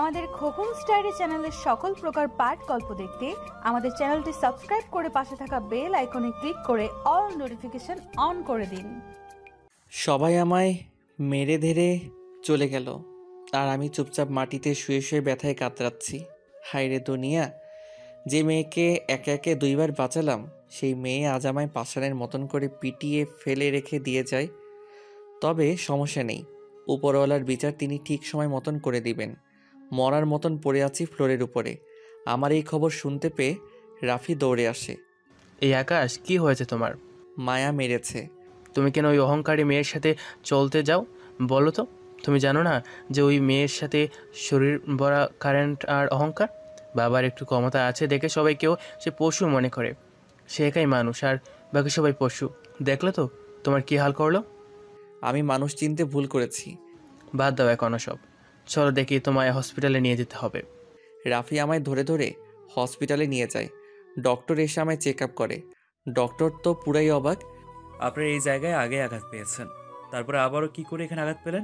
আমাদের খোকন স্টাইরি চ্যানেলের সকল প্রকার পাঠ গল্প দেখতে আমাদের চ্যানেলটি সাবস্ক্রাইব করে পাশে থাকা বেল আইকনে ক্লিক করে অল নোটিফিকেশন অন করে দিন। সবাই আমায় মেরে ধরে চলে গেল, আর আমি চুপচাপ মাটিতে শুয়ে শুয়ে ব্যথায় কাতরাচ্ছি। হায়রে দুনিয়া, যে মেয়েকে একে একে দুইবার বাঁচালাম সেই মেয়ে আজ আমায় পাষাণের মতন করে পিটিয়ে ফেলে রেখে দিয়ে যায়। তবে সমস্যা নেই, উপরওয়ালার বিচার তিনি ঠিক সময় মতন করে দিবেন। মরার মতন পড়ে আছি ফ্লোরের উপরে। আমার এই খবর শুনতে পেয়ে রাফি দৌড়ে আসে। এই আকাশ, কি হয়েছে তোমার? মায়া মেরেছে। তুমি কেন ওই অহংকারী মেয়ের সাথে চলতে যাও বলো তো? তুমি জানো না যে ওই মেয়ের সাথে শরীর ভরা কারেন্ট আর অহংকার? বাবার একটু ক্ষমতা আছে দেখে সবাইকেও সে পশু মনে করে। সে একাই মানুষ আর বাকি সবাই পশু। দেখলে তো তোমার কি হাল করলো? আমি মানুষ চিনতে ভুল করেছি। বাদ দাও এখন সব, চলো দেখি তোমায় হসপিটালে নিয়ে যেতে হবে। রাফি আমায় ধরে ধরে হসপিটালে নিয়ে যায়। ডক্টর এসে আমায় চেক আপ করে। ডক্টর তো পুরাই অবাক। আপনার এই জায়গায় আগে আঘাত পেয়েছেন, তারপরে আবারও কি করে এখানে আঘাত পেলেন?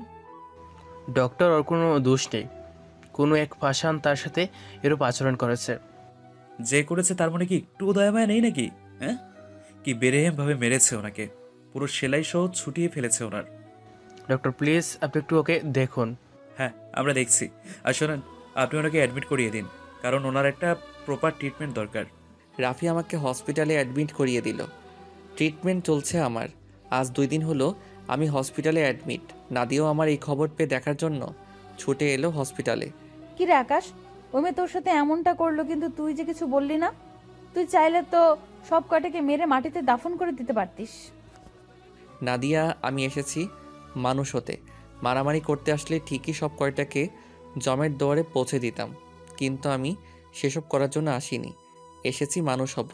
ডক্টর, ওর কোনো দোষ নেই। কোনো এক পাষাণ তার সাথে এরূপ আচরণ করেছে। যে করেছে তার মনে কি একটু দয়ামায়া নেই নাকি? হ্যাঁ, কি বেরেহেমভাবে মেরেছে ওনাকে, পুরো সেলাই সহ ছুটিয়ে ফেলেছে ওনার। ডক্টর প্লিজ, আপনি একটু ওকে দেখুন। হ্যাঁ, আমরা দেখছি। আর শোনেন, আপনি ওনাকে অ্যাডমিট করিয়ে দিন, কারণ ওনার একটা প্রপার ট্রিটমেন্ট দরকার। রাফি আমাকে হসপিটালে অ্যাডমিট করিয়ে দিল। ট্রিটমেন্ট চলছে আমার। আজ 2 দিন হলো আমি হসপিটালে অ্যাডমিট। নাদিয়াও আমার এই খবর পেয়ে দেখার জন্য ছুটে এলো হসপিটালে। কি রে আকাশ, ও মেয়ে তোর সাথে এমনটা করলো কিন্তু তুই যে কিছু বললি না? তুই চাইলে তো সব কটাকে মেরে মাটিতে দাফন করে দিতে পারতিস। নাদিয়া, আমি এসেছি মানুষ হতে। মারামারি করতে আসলে ঠিকই সব কয়টাকে জমের দুয়ারে পৌঁছে দিতাম, কিন্তু আমি সেসব করার জন্য আসিনি। এসেছি মানুষ হব।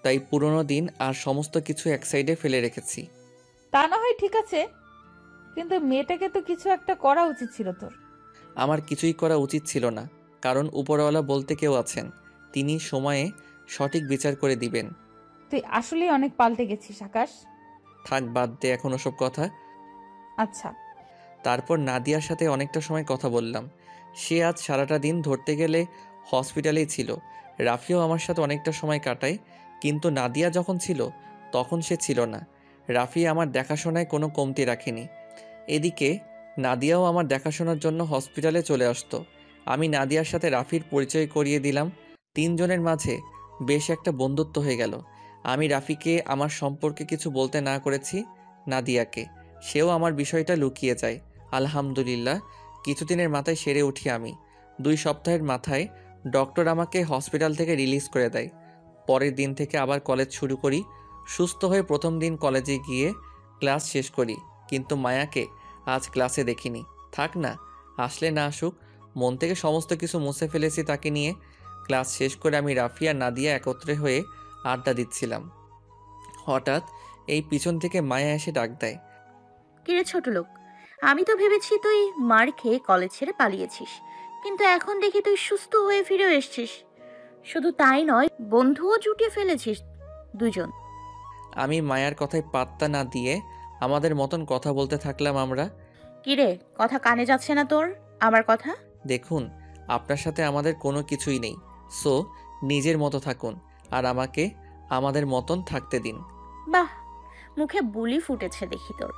তাই পুরনো দিন আর সমস্ত কিছু এক সাইডে ফেলে রেখেছি। তা না হয় ঠিক আছে, কিন্তু মেয়েটাকে তো কিছু একটা করা উচিত ছিল তোর। আমার কিছুই করা উচিত ছিল না, কারণ উপরওয়ালা বলতে কেউ আছেন। তিনি সময়ে সঠিক বিচার করে দিবেন। তুই আসলেই অনেক পাল্টে গেছিস আকাশ। থাক, বাদ দে এখন ওসব কথা। আচ্ছা। তারপর নাদিয়ার সাথে অনেকটা সময় কথা বললাম। সে আজ সারাটা দিন ধরতে গেলে হসপিটালেই ছিল। রাফিও আমার সাথে অনেকটা সময় কাটায়, কিন্তু নাদিয়া যখন ছিল তখন সে ছিল না। রাফি আমার দেখাশোনায় কোনো কমতি রাখেনি। এদিকে নাদিয়াও আমার দেখাশোনার জন্য হসপিটালে চলে আসতো। আমি নাদিয়ার সাথে রাফির পরিচয় করিয়ে দিলাম। 3 জনের মাঝে বেশ একটা বন্ধুত্ব হয়ে গেল। আমি রাফিকে আমার সম্পর্কে কিছু বলতে না করেছি নাদিয়াকে। সেও আমার বিষয়টা লুকিয়ে যায়। আলহামদুলিল্লাহ, কিছুদিনের মাথায় সেরে উঠি আমি। 2 সপ্তাহের মাথায় ডক্টর আমাকে হসপিটাল থেকে রিলিজ করে দেয়। পরের দিন থেকে আবার কলেজ শুরু করি। সুস্থ হয়ে প্রথম দিন কলেজে গিয়ে ক্লাস শেষ করি, কিন্তু মায়াকে আজ ক্লাসে দেখিনি। থাক না, আসলে না আসুক, মন থেকে সমস্ত কিছু মুছে ফেলেছি তাকে নিয়ে। ক্লাস শেষ করে আমি রাফি আর নাদিয়া একত্রে হয়ে আড্ডা দিচ্ছিলাম। হঠাৎ এই পিছন থেকে মায়া এসে ডাক দেয়। কিরে ছোট লোক, আমি তো ভেবেছি তুই মার খেয়ে কলেজ ছেড়ে পালিয়েছিস, কিন্তু এখন দেখি তুই সুস্থ হয়ে ফিরেও এসেছিস। শুধু তাই নয়, বন্ধুও জুটিয়ে ফেলেছিস 2জন। আমি মায়ার কথায় পাত্তা না দিয়ে আমাদের মতন কথা বলতে থাকলাম আমরা। কিরে, কথা কানে যাচ্ছে না তোর আমার কথা? দেখুন, আপনার সাথে আমাদের কোনো কিছুই নেই, সো নিজের মতো থাকুন আর আমাকে আমাদের মতন থাকতে দিন। বাহ, মুখে বুলি ফুটেছে দেখি তোর।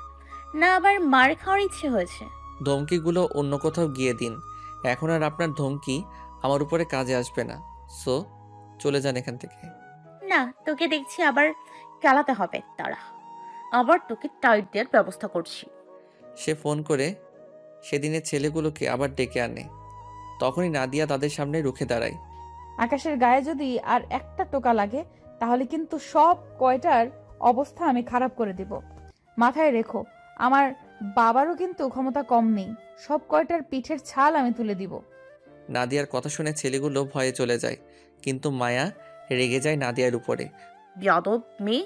না আবার মার খাওয়ার ইচ্ছে হয়েছে? ধমকিগুলো অন্য কোথাও গিয়ে দিন। এখন আর আপনার ধমকি আমার উপরে কাজে আসবে না, সো চলে যান এখান থেকে। না, তোকে দেখছি আবার চালাতে হবে তারা। আবার তোকে টাইট দেওয়ার ব্যবস্থা করছি। সে ফোন করে সেদিনের ছেলেগুলোকে আবার ডেকে আনে। তখনই নাদিয়া তাদের সামনে রুখে দাঁড়ায়। আকাশের গায়ে যদি আর একটা টোকা লাগে তাহলে কিন্তু সব কয়টার অবস্থা আমি খারাপ করে দিব। মাথায় রেখো, আমার বাবারও কিন্তু ক্ষমতা কম নেই। সব কয়টার পিঠের ছাল আমি তুলে দিব। নাদিয়ার কথা শুনে ছেলেগুলো ভয়ে চলে যায়, কিন্তু মায়া রেগে যায় নাদিয়ার উপরে। যাদব মেয়ে,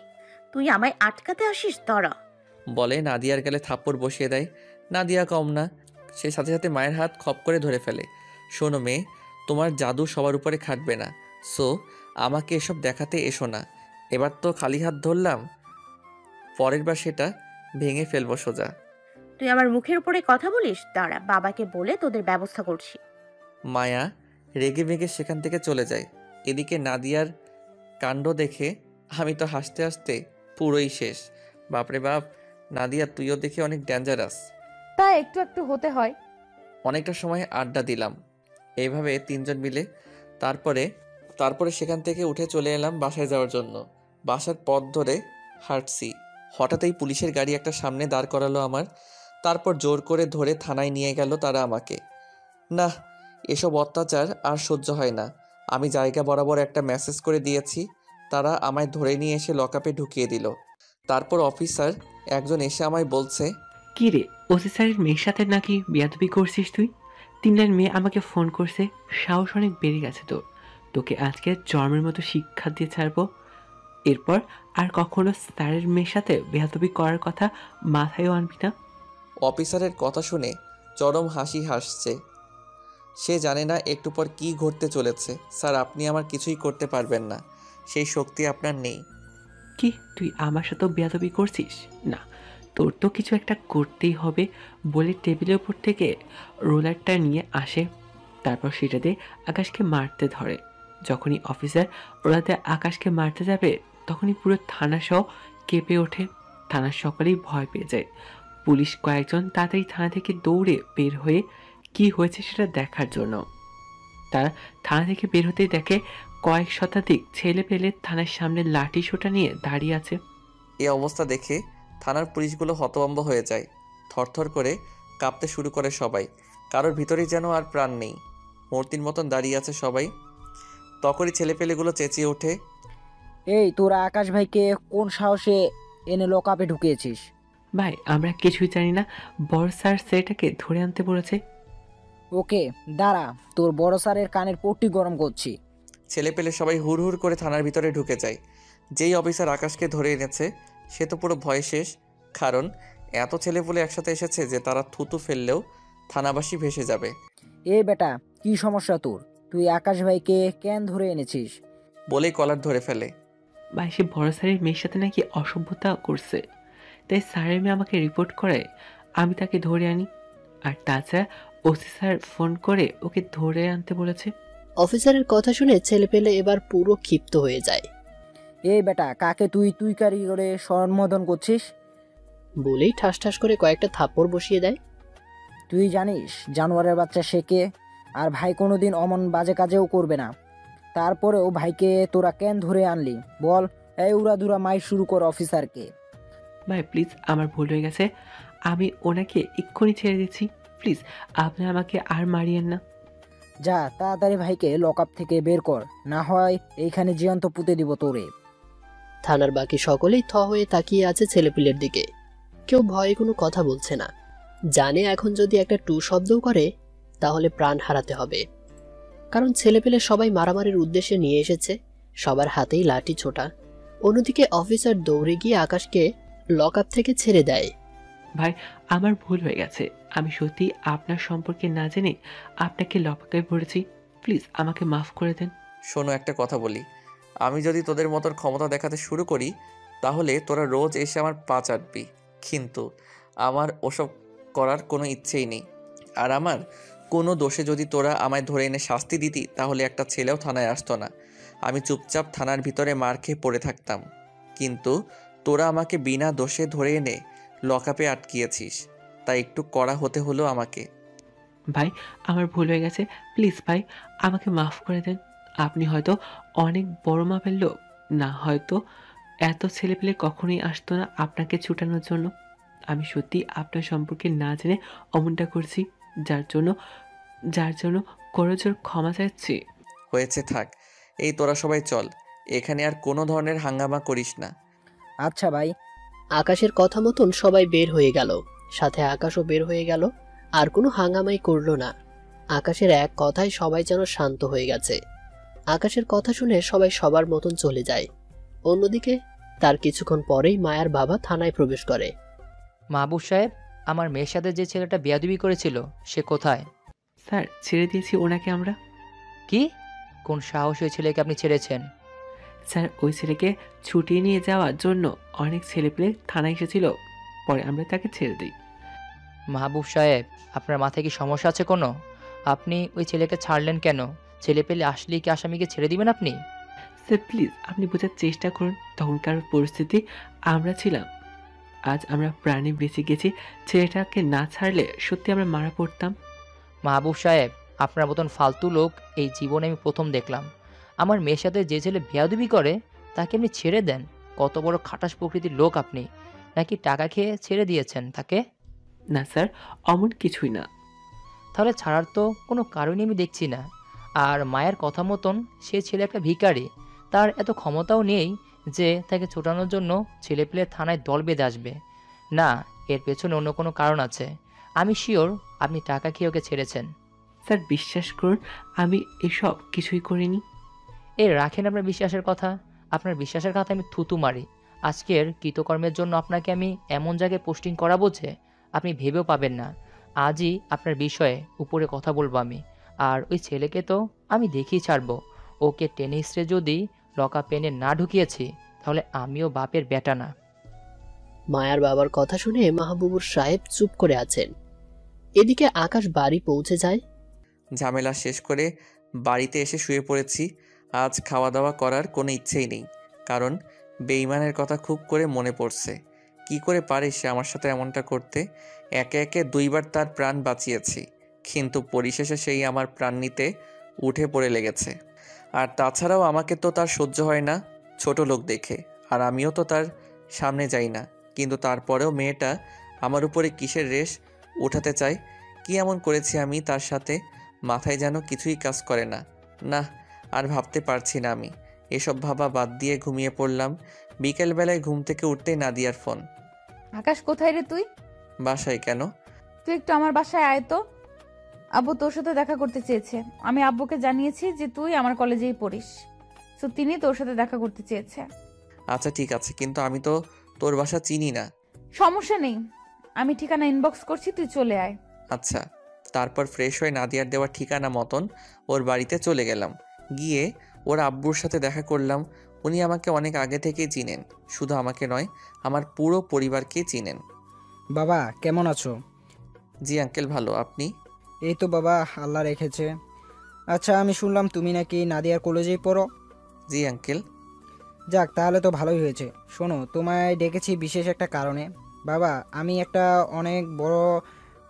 তুই আমায় আটকাতে আসিস দাঁড়া। বলে নাদিয়ার গালে থাপ্পড় বসিয়ে দেয়। নাদিয়া কম না, সে সাথে সাথে মায়ের হাত খপ করে ধরে ফেলে। শোনো মেয়ে, তোমার জাদু সবার উপরে খাটবে না, সো আমাকে এসব দেখাতে এসো না। এবার তো খালি হাত ধরলাম, পরের বার সেটা ভেঙে ফেলবো সোজা। তুই আমার মুখের উপরে কথা বলিস? দাঁড়া, বাবাকে বলে তোদের ব্যবস্থা করছি। মায়া রেগে মেগে সেখান থেকে চলে যায়। এদিকে নাদিয়ার কাণ্ড দেখে আমি তো হাসতে হাসতে পুরোই শেষ। বাপরে বাপ, নাদিয়া তুইও দেখে অনেক ডেঞ্জারাস। তা একটু একটু হতে হয়। অনেকটা সময় আড্ডা দিলাম এইভাবে তিনজন মিলে। তারপরে সেখান থেকে উঠে চলে এলাম বাসায় যাওয়ার জন্য। বাসার পথ ধরে হাঁটছি, হঠাৎই পুলিশের গাড়ি একটা সামনে দাঁড় করালো আমার। তারপর জোর করে ধরে থানায় নিয়ে গেল তারা আমাকে। না, এসব অত্যাচার আর সহ্য হয় না। আমি জায়গা বরাবর একটা মেসেজ করে দিয়েছি। তারা আমায় ধরে নিয়ে এসে লকআপে ঢুকিয়ে দিল। তারপর অফিসার একজন এসে আমায় বলছে, কি রে, ওসি স্যারের মেয়ের সাথে নাকি বিয়াদবি করছিস তুই? 3 লাইন মেয়ে আমাকে ফোন করছে, সাহস অনেক বেড়ে গেছে তোর। তোকে আজকে জন্মের মতো শিক্ষা দিয়ে ছাড়বো। এরপর আর কখনো স্যারের মেয়ের সাথে বেয়াদবি করার কথা মাথায়ও আনবি না। অফিসারের কথা শুনে চরম হাসি হাসছে। সে জানে না একটু পর কী ঘটতে চলেছে। স্যার, আপনি আমার কিছুই করতে পারবেন না, সেই শক্তি আপনার নেই। কি তুই আমার সাথেও বেয়াদবি করছিস? না, তোর তো কিছু একটা করতেই হবে বলে টেবিলের উপর থেকে রোলারটা নিয়ে আসে। তারপর সেটাতে আকাশকে মারতে ধরে। যখনই অফিসার ওরাতে আকাশকে মারতে যাবে তখনই পুরো থানা সহ কেঁপে ওঠে। থানার সকলেই ভয় পেয়ে যায়। পুলিশ কয়েকজন তাড়াতাড়ি থানা থেকে দৌড়ে বের হয়ে কি হয়েছে সেটা দেখার জন্য। তারা থানা থেকে বের হতেই দেখে কয়েক শতাধিক ছেলে পেলে থানার সামনে লাঠি সোটা নিয়ে দাঁড়িয়ে আছে। এই অবস্থা দেখে থানার পুলিশগুলো হতভম্ব হয়ে যায়। থরথর করে কাঁপতে শুরু করে সবাই। কারোর ভিতরেই যেন আর প্রাণ নেই, মূর্তির মতন দাঁড়িয়ে আছে সবাই। তখনই ছেলেপেলেগুলো চেঁচিয়ে ওঠে, এই তোরা আকাশ ভাইকে কোন সাহসে এনে লকআপে ঢুকিয়েছিস? ভাই, আমরা কিছুই জানি না, বড় স্যার সেটাকে ধরে আনতে বলেছে। ওকে দাঁড়া, তোর বড় স্যারের কানের পট্টি গরম করছি। ছেলেপেলে সবাই হুড় হুড় করে থানার ভিতরে ঢুকে যায়। যেই অফিসার আকাশকে ধরে এনেছে সে তো পুরো ভয়ে শেষ। কারণ এত ছেলেপুলে একসাথে এসেছে যে তারা থুতু ফেললেও থানাবাসী ভেসে যাবে। এ বেটা, কি সমস্যা তোর? তুই আকাশ ভাইকে কেন ধরে এনেছিস? বলেই কলার ধরে ফেলে। ভাই, সে বড় স্যারের মেয়ের সাথে নাকি অসভ্যতা করছে, তাই স্যারের মেয়ে আমাকে রিপোর্ট করে আমি তাকে ধরে আনি। আর তাছাড়া ওসি স্যার ফোন করে ওকে ধরে আনতে বলেছে। অফিসারের কথা শুনে ছেলেপেলে এবার পুরো ক্ষিপ্ত হয়ে যায়। এই বেটা, কাকে তুই তুই কারি করে সম্বোধন করছিস? বলেই ঠাস ঠাস করে কয়েকটা থাপ্পড় বসিয়ে দেয়। তুই জানিস জানোয়ারের বাচ্চা সে কে? আর ভাই কোনোদিন অমন বাজে কাজেও করবে না। তারপরেও ভাইকে তোরা কেন ধরে আনলি বল? এই উড়াধুরা মাই শুরু কর অফিসারকে। ভাই প্লিজ, আমার ভুল হয়ে গেছে, আমি ওনাকে এক্ষুনি ছেড়ে দিচ্ছি। প্লিজ আপনি আমাকে আর মারিয়েন না। যা তাড়াতাড়ি ভাইকে লকআপ থেকে বের কর, না হয় এইখানে জীবন্ত পুঁতে দিব তোরে। থানার বাকি সকলেই থ হয়ে তাকিয়ে আছে ছেলেপিলের দিকে। কেউ ভয়ে কোনো কথা বলছে না, জানে এখন যদি একটা টু শব্দও করে তাহলে প্রাণ হারাতে হবে। কারণ ছেলেপেলে সবাই মারামারির উদ্দেশ্যে নিয়ে এসেছে, সবার হাতেই লাঠি ছোটা। অন্যদিকে অফিসার দৌড়ে গিয়ে আকাশকে লকআপ থেকে ছেড়ে দেয়। ভাই, আমার ভুল হয়ে গেছে, আমি সত্যি আপনার সম্পর্কে না জেনে আপনাকে লকআপে ভরেছি। প্লিজ আমাকে মাফ করে দেন। শোনো, একটা কথা বলি, আমি যদি তোদের মতন ক্ষমতা দেখাতে শুরু করি তাহলে তোরা রোজ এসে আমার পা চাটবি। কিন্তু আমার ওসব করার কোনো ইচ্ছেই নেই। আর আমার কোনো দোষে যদি তোরা আমায় ধরে এনে শাস্তি দিতি তাহলে একটা ছেলেও থানায় আসতো না। আমি চুপচাপ থানার ভিতরে মার খেয়ে পড়ে থাকতাম। কিন্তু তোরা আমাকে বিনা দোষে ধরে এনে লকআপে আটকিয়েছিস, তাই একটু কড়া হতে হলো আমাকে। ভাই, আমার ভুল হয়ে গেছে, প্লিজ ভাই আমাকে মাফ করে দেন। আপনি হয়তো অনেক বড় মাপের লোক, না হয়তো এত ছেলেপেলে কখনোই আসতো না আপনাকে ছুটানোর জন্য। আমি সত্যি আপনার সম্পর্কে না জেনে অমনটা করছি, যার জন্য করজোর ক্ষমা চাচ্ছি। হয়েছে, থাক। এই তোরা সবাই চল, এখানে আর কোনো ধরনের হাঙ্গামা করিস না। আচ্ছা ভাই। আকাশের কথা মতন সবাই বের হয়ে গেল, সাথে আকাশও বের হয়ে গেল। আর কোনো হাঙ্গামাই করলো না। আকাশের এক কথায় সবাই যেন শান্ত হয়ে গেছে। আকাশের কথা শুনে সবাই সবার মতন চলে যায়। অন্যদিকে তার কিছুক্ষণ পরেই মায়ার বাবা থানায় প্রবেশ করে। মাহবুব সাহেব, আমার মেয়ের সাথে যে ছেলেটা বেয়াদবি করেছিল সে কোথায়? স্যার, ছেড়ে দিয়েছি ওনাকে আমরা। কি? কোন সাহস ওই ছেলেকে আপনি ছেড়েছেন? স্যার, ওই ছেলেকে ছুটিয়ে নিয়ে যাওয়ার জন্য অনেক ছেলেপেলে থানায় এসেছিল, পরে আমরা তাকে ছেড়ে দিই। মাহবুব সাহেব, আপনার মাথায় কি সমস্যা আছে কোনো? আপনি ওই ছেলেকে ছাড়লেন কেন? ছেলে পেলে আসলেই কি আসামিকে ছেড়ে দিবেন আপনি? স্যার প্লিজ আপনি বোঝার চেষ্টা করুন, তখনকার পরিস্থিতি আমরা ছিলাম। আজ আমরা প্রাণে বেঁচে গেছি, ছেলেটাকে না ছাড়লে সত্যি আমরা মারা পড়তাম। মাহবুব সাহেব, আপনার মতন ফালতু লোক এই জীবনে আমি প্রথম দেখলাম। আমার মেয়ের সাথে যে ছেলে বেয়াদবি করে তাকে আপনি ছেড়ে দেন? কত বড় খাটাস প্রকৃতির লোক আপনি! নাকি টাকা খেয়ে ছেড়ে দিয়েছেন তাকে? না স্যার, অমন কিছুই না। তাহলে ছাড়ার তো কোনো কারণই আমি দেখছি না। আর মায়ের কথা মতন সে ছেলে একটা ভিখারি, তার এত ক্ষমতাও নেই যে তাকে ছোটানোর জন্য ছেলেপেলে থানায় দল বেঁধে আসবে। না, এর পেছনে অন্য কোনো কারণ আছে। আমি শিওর আপনি টাকা খেয়ে ওকে ছেড়েছেন। স্যার বিশ্বাস করুন, আমি এসব কিছুই করিনি। রাখেন আপনার বিশ্বাসের কথা। আপনার বিশ্বাসের কথা আমি থুতু মারি। আজকের কৃতকর্মের জন্য আপনাকে আমি এমন জায়গায় পোস্টিং করাবো যে আপনি ভেবেও পাবেন না। আজই আপনার বিষয়ে উপরে কথা বলবো আমি। আর ওই ছেলেকে তো আমি দেখেই ছাড়বো। ওকে টেনে হিসড়ে যদি লকা পেনে না ঢুকিয়েছি, তাহলে আমিও বাপের বেটা না। মায়ার বাবার কথা শুনে মাহবুবুর সাহেব চুপ করে আছেন। এদিকে আকাশ বাড়ি পৌঁছে যায়। ঝামেলা শেষ করে বাড়িতে এসে শুয়ে পড়েছি। আজ খাওয়া দাওয়া করার কোনো ইচ্ছেই নেই, কারণ বেঈমানের কথা খুব করে মনে পড়ছে। কি করে পারে সে আমার সাথে এমনটা করতে? একে একে 2বার তার প্রাণ বাঁচিয়েছি, কিন্তু পরিশেষে সেই আমার প্রাণ নিতে উঠে পড়ে লেগেছে। আর তাছাড়াও আমাকে তো তার সহ্য হয় না ছোট লোক দেখে, আর আমিও তো তার সামনে যাই না। কিন্তু তারপরেও মেয়েটা আমার উপরে কিসের রেশ উঠাতে চায়? কি এমন করেছি আমি তার সাথে? মাথায় যেন কিছুই কাজ করে না। না, আর ভাবতে পারছি না আমি। এসব ভাবা বাদ দিয়ে ঘুমিয়ে পড়লাম। বিকেলবেলায় ঘুম থেকে উঠতেই নাদিয়ার ফোন। আকাশ, কোথায় রে তুই? বাসায়। কেন? তুই একটু আমার বাসায় আয় তো। আব্বু তোর সাথে দেখা করতে চেয়েছে। আমি আব্বুকে জানিয়েছি যে তুই আমার কলেজেই পড়িস, তো তিনি তোর সাথে দেখা করতে চেয়েছে। আচ্ছা ঠিক আছে, কিন্তু আমি তো তোর বাসা চিনি না। সমস্যা নেই, আমি ঠিকানা ইনবক্স করছি, তুই চলে আয়। আচ্ছা। তারপর ফ্রেশ হয়ে নাদিয়ার দেওয়া ঠিকানা মতন ওর বাড়িতে চলে গেলাম। গিয়ে ওর আব্বুর সাথে দেখা করলাম। উনি আমাকে অনেক আগে থেকেই চিনেন। শুধু আমাকে নয়, আমার পুরো পরিবারকেই চিনেন। বাবা কেমন আছো? জি আঙ্কেল, ভালো। আপনি? এই তো বাবা, আল্লাহ রেখেছে। আচ্ছা, আমি শুনলাম তুমি নাকি নাদিয়ার কলেজেই পড়ো। জি আঙ্কেল। যাক, তাহলে তো ভালোই হয়েছে। শোনো, তোমায় ডেকেছি বিশেষ একটা কারণে। বাবা, আমি একটা অনেক বড়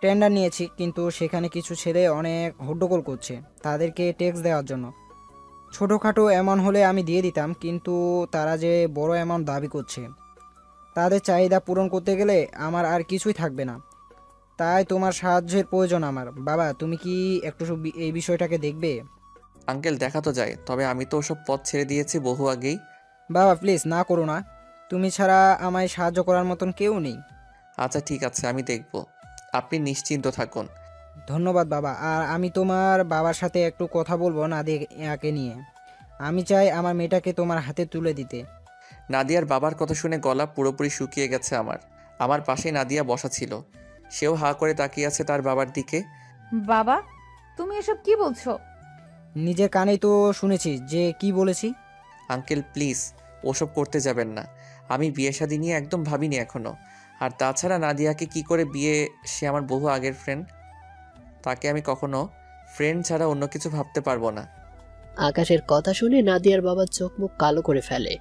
টেন্ডার নিয়েছি, কিন্তু সেখানে কিছু ছেলে অনেক হট্টগোল করছে তাদেরকে ট্যাক্স দেওয়ার জন্য। ছোটোখাটো অ্যামাউন্ট হলে আমি দিয়ে দিতাম, কিন্তু তারা যে বড় অ্যামাউন্ট দাবি করছে, তাদের চাহিদা পূরণ করতে গেলে আমার আর কিছুই থাকবে না। তাই তোমার সাহায্যের প্রয়োজন আমার। বাবা, তুমি কি একটু এই বিষয়টাকে দেখবে? আঙ্কেল, দেখা তো যায়, তবে আমি তো ওসব পথ ছেড়ে দিয়েছি বহু আগেই। বাবা প্লিজ না করো না, তুমি ছাড়া আমায় সাহায্য করার মতন কেউ নেই। আচ্ছা ঠিক আছে, আমি দেখব। আপনি নিশ্চিন্ত থাকুন। ধন্যবাদ বাবা। আর আমি তোমার বাবার সাথে একটু কথা বলবো নাদিয়াকে নিয়ে। আমি চাই আমার মেয়েটাকে তোমার হাতে তুলে দিতে। নাদিয়ার বাবার কথা শুনে গলা পুরোপুরি শুকিয়ে গেছে আমার। আমার পাশে নাদিয়া বসা ছিল। সেও হা করে তাকিয়ে আছে তার বাবার দিকে। বাবা, তুমি এসব কি বলছো? নিজের কানেই তো শুনেছি যে কি বলেছি। আঙ্কেল প্লিজ, ওসব করতে যাবেন না। আমি বিয়ে শাদী নিয়ে একদম ভাবিনি এখনো। আর তাছাড়া নাদিয়াকে কি করে বিয়ে? সে আমার বহু আগের ফ্রেন্ড। তাকে আমি কখনো ফ্রেন্ড ছাড়া অন্য কিছু ভাবতে পারবো না। আকাশের কথা শুনে নাদিয়ার বাবা চোখ মুখ কালো করে ফেলে।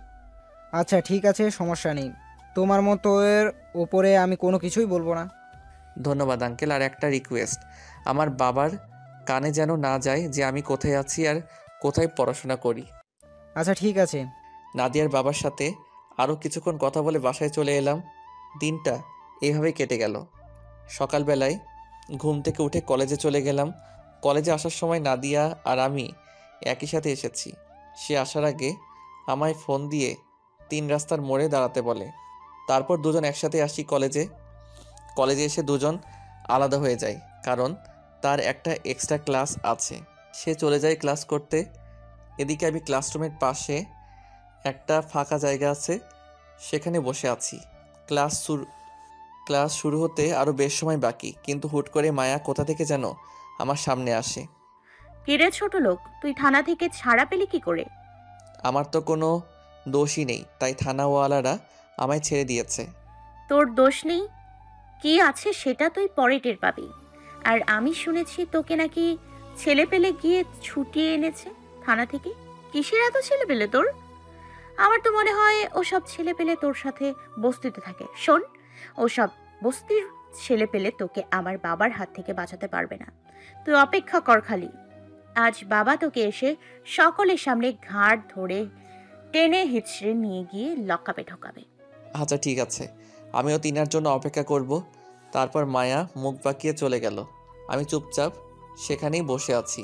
আচ্ছা ঠিক আছে, সমস্যা নেই। তোমার মতো এর ওপরে আমি কোনো কিছুই বলবো না। ধন্যবাদ আঙ্কেল। আর একটা রিকোয়েস্ট, আমার বাবার কানে যেন না যায় যে আমি কোথায় আছি আর কোথায় পড়াশোনা করি। আচ্ছা ঠিক আছে। নাদিয়ার বাবার সাথে আরও কিছুক্ষণ কথা বলে বাসায় চলে এলাম। দিনটা এইভাবেই কেটে গেল। সকালবেলায় ঘুম থেকে উঠে কলেজে চলে গেলাম। কলেজে আসার সময় নাদিয়া আর আমি একই সাথে এসেছি। সে আসার আগে আমায় ফোন দিয়ে 3 রাস্তার মোড়ে দাঁড়াতে বলে। তারপর দুজন একসাথে আসি কলেজে। কলেজে এসে দুজন আলাদা হয়ে যায়, কারণ তার একটা এক্সট্রা ক্লাস আছে। সে চলে যায় ক্লাস করতে। এদিকে আমি ক্লাসরুমের পাশে একটা ফাঁকা জায়গা আছে, সেখানে বসে আছি। ক্লাস শুরু হতে আরও বেশ সময় বাকি, কিন্তু হুট করে মায়া কোথা থেকে যেন আমার সামনে আসে। কিরে ছোট লোক, তুই থানা থেকে ছাড়া পেলি কি করে? আমার তো কোনো দোষই নেই, তাই থানাওয়ালারা আমায় ছেড়ে দিয়েছে। তোর দোষ নেই? কি আছে সেটা তুই পরে টের পাবি। আর আমি শুনেছি তোকে নাকি ছেলে পেলে গিয়ে ছুটিয়ে এনেছে থানা থেকে। কিসের এত ছেলে পেলে তোর? আমার তো মনে হয় ওসব ছেলে পেলে তোর সাথে বস্তিতে থাকে। শোন, ওসব বস্তির ছেলে পেলে তোকে আমার বাবার হাত থেকে বাঁচাতে পারবে না। তুই অপেক্ষা কর খালি। আজ বাবা তোকে এসে সকলের সামনে ঘাড় ধরে টেনে হিচড়ে নিয়ে গিয়ে লকআপে ঢোকাবে। আচ্ছা ঠিক আছে, আমিও তিনার জন্য অপেক্ষা করব। তারপর মায়া মুখ বাঁকিয়ে চলে গেল। আমি চুপচাপ সেখানেই বসে আছি।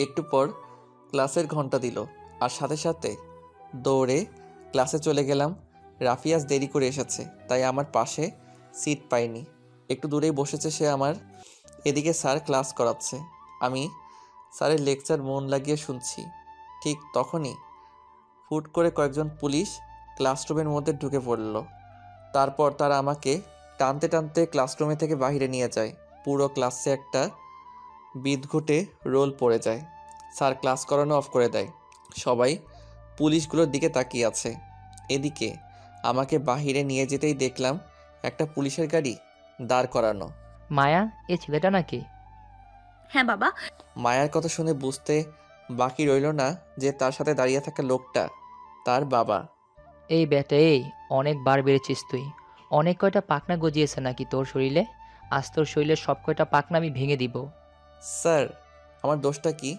একটু পর ক্লাসের ঘন্টা দিল, আর সাথে সাথে দৌড়ে ক্লাসে চলে গেলাম। রাফিয়াজ দেরি করে এসেছে, তাই আমার পাশে সিট পাইনি। একটু দূরেই বসেছে সে আমার। এদিকে স্যার ক্লাস করাচ্ছে, আমি স্যারের লেকচার মন লাগিয়ে শুনছি। ঠিক তখনই হুট করে কয়েকজন পুলিশ ক্লাসরুমের মধ্যে ঢুকে পড়ল। তারপর তারা আমাকে টানতে টানতে ক্লাসরুমে থেকে বাইরে নিয়ে যায়। পুরো ক্লাসে একটা বিদঘুটে রোল পড়ে যায়। স্যার ক্লাস করানো অফ করে দেয়। সবাই পুলিশগুলোর দিকে তাকিয়ে আছে। এদিকে আমাকে বাহিরে নিয়ে যেতেই দেখলাম একটা পুলিশের গাড়ি দাঁড় করানো। মায়া, এ ছেলেটা নাকি? হ্যাঁ বাবা। মায়ার কথা শুনে বুঝতে বাকি রইল না যে তার সাথে দাঁড়িয়ে থাকা লোকটা তার বাবা। এই বেটা, এই অনেকবার বেড়েছিস তুই। অনেক কয়টা পাখনা গজিয়েছে নাকি তোর শরীরে? আজ তোর শরীরের সব কয়টা পাখনা আমি ভেঙে দিব। স্যার, আমার দোষটা কি?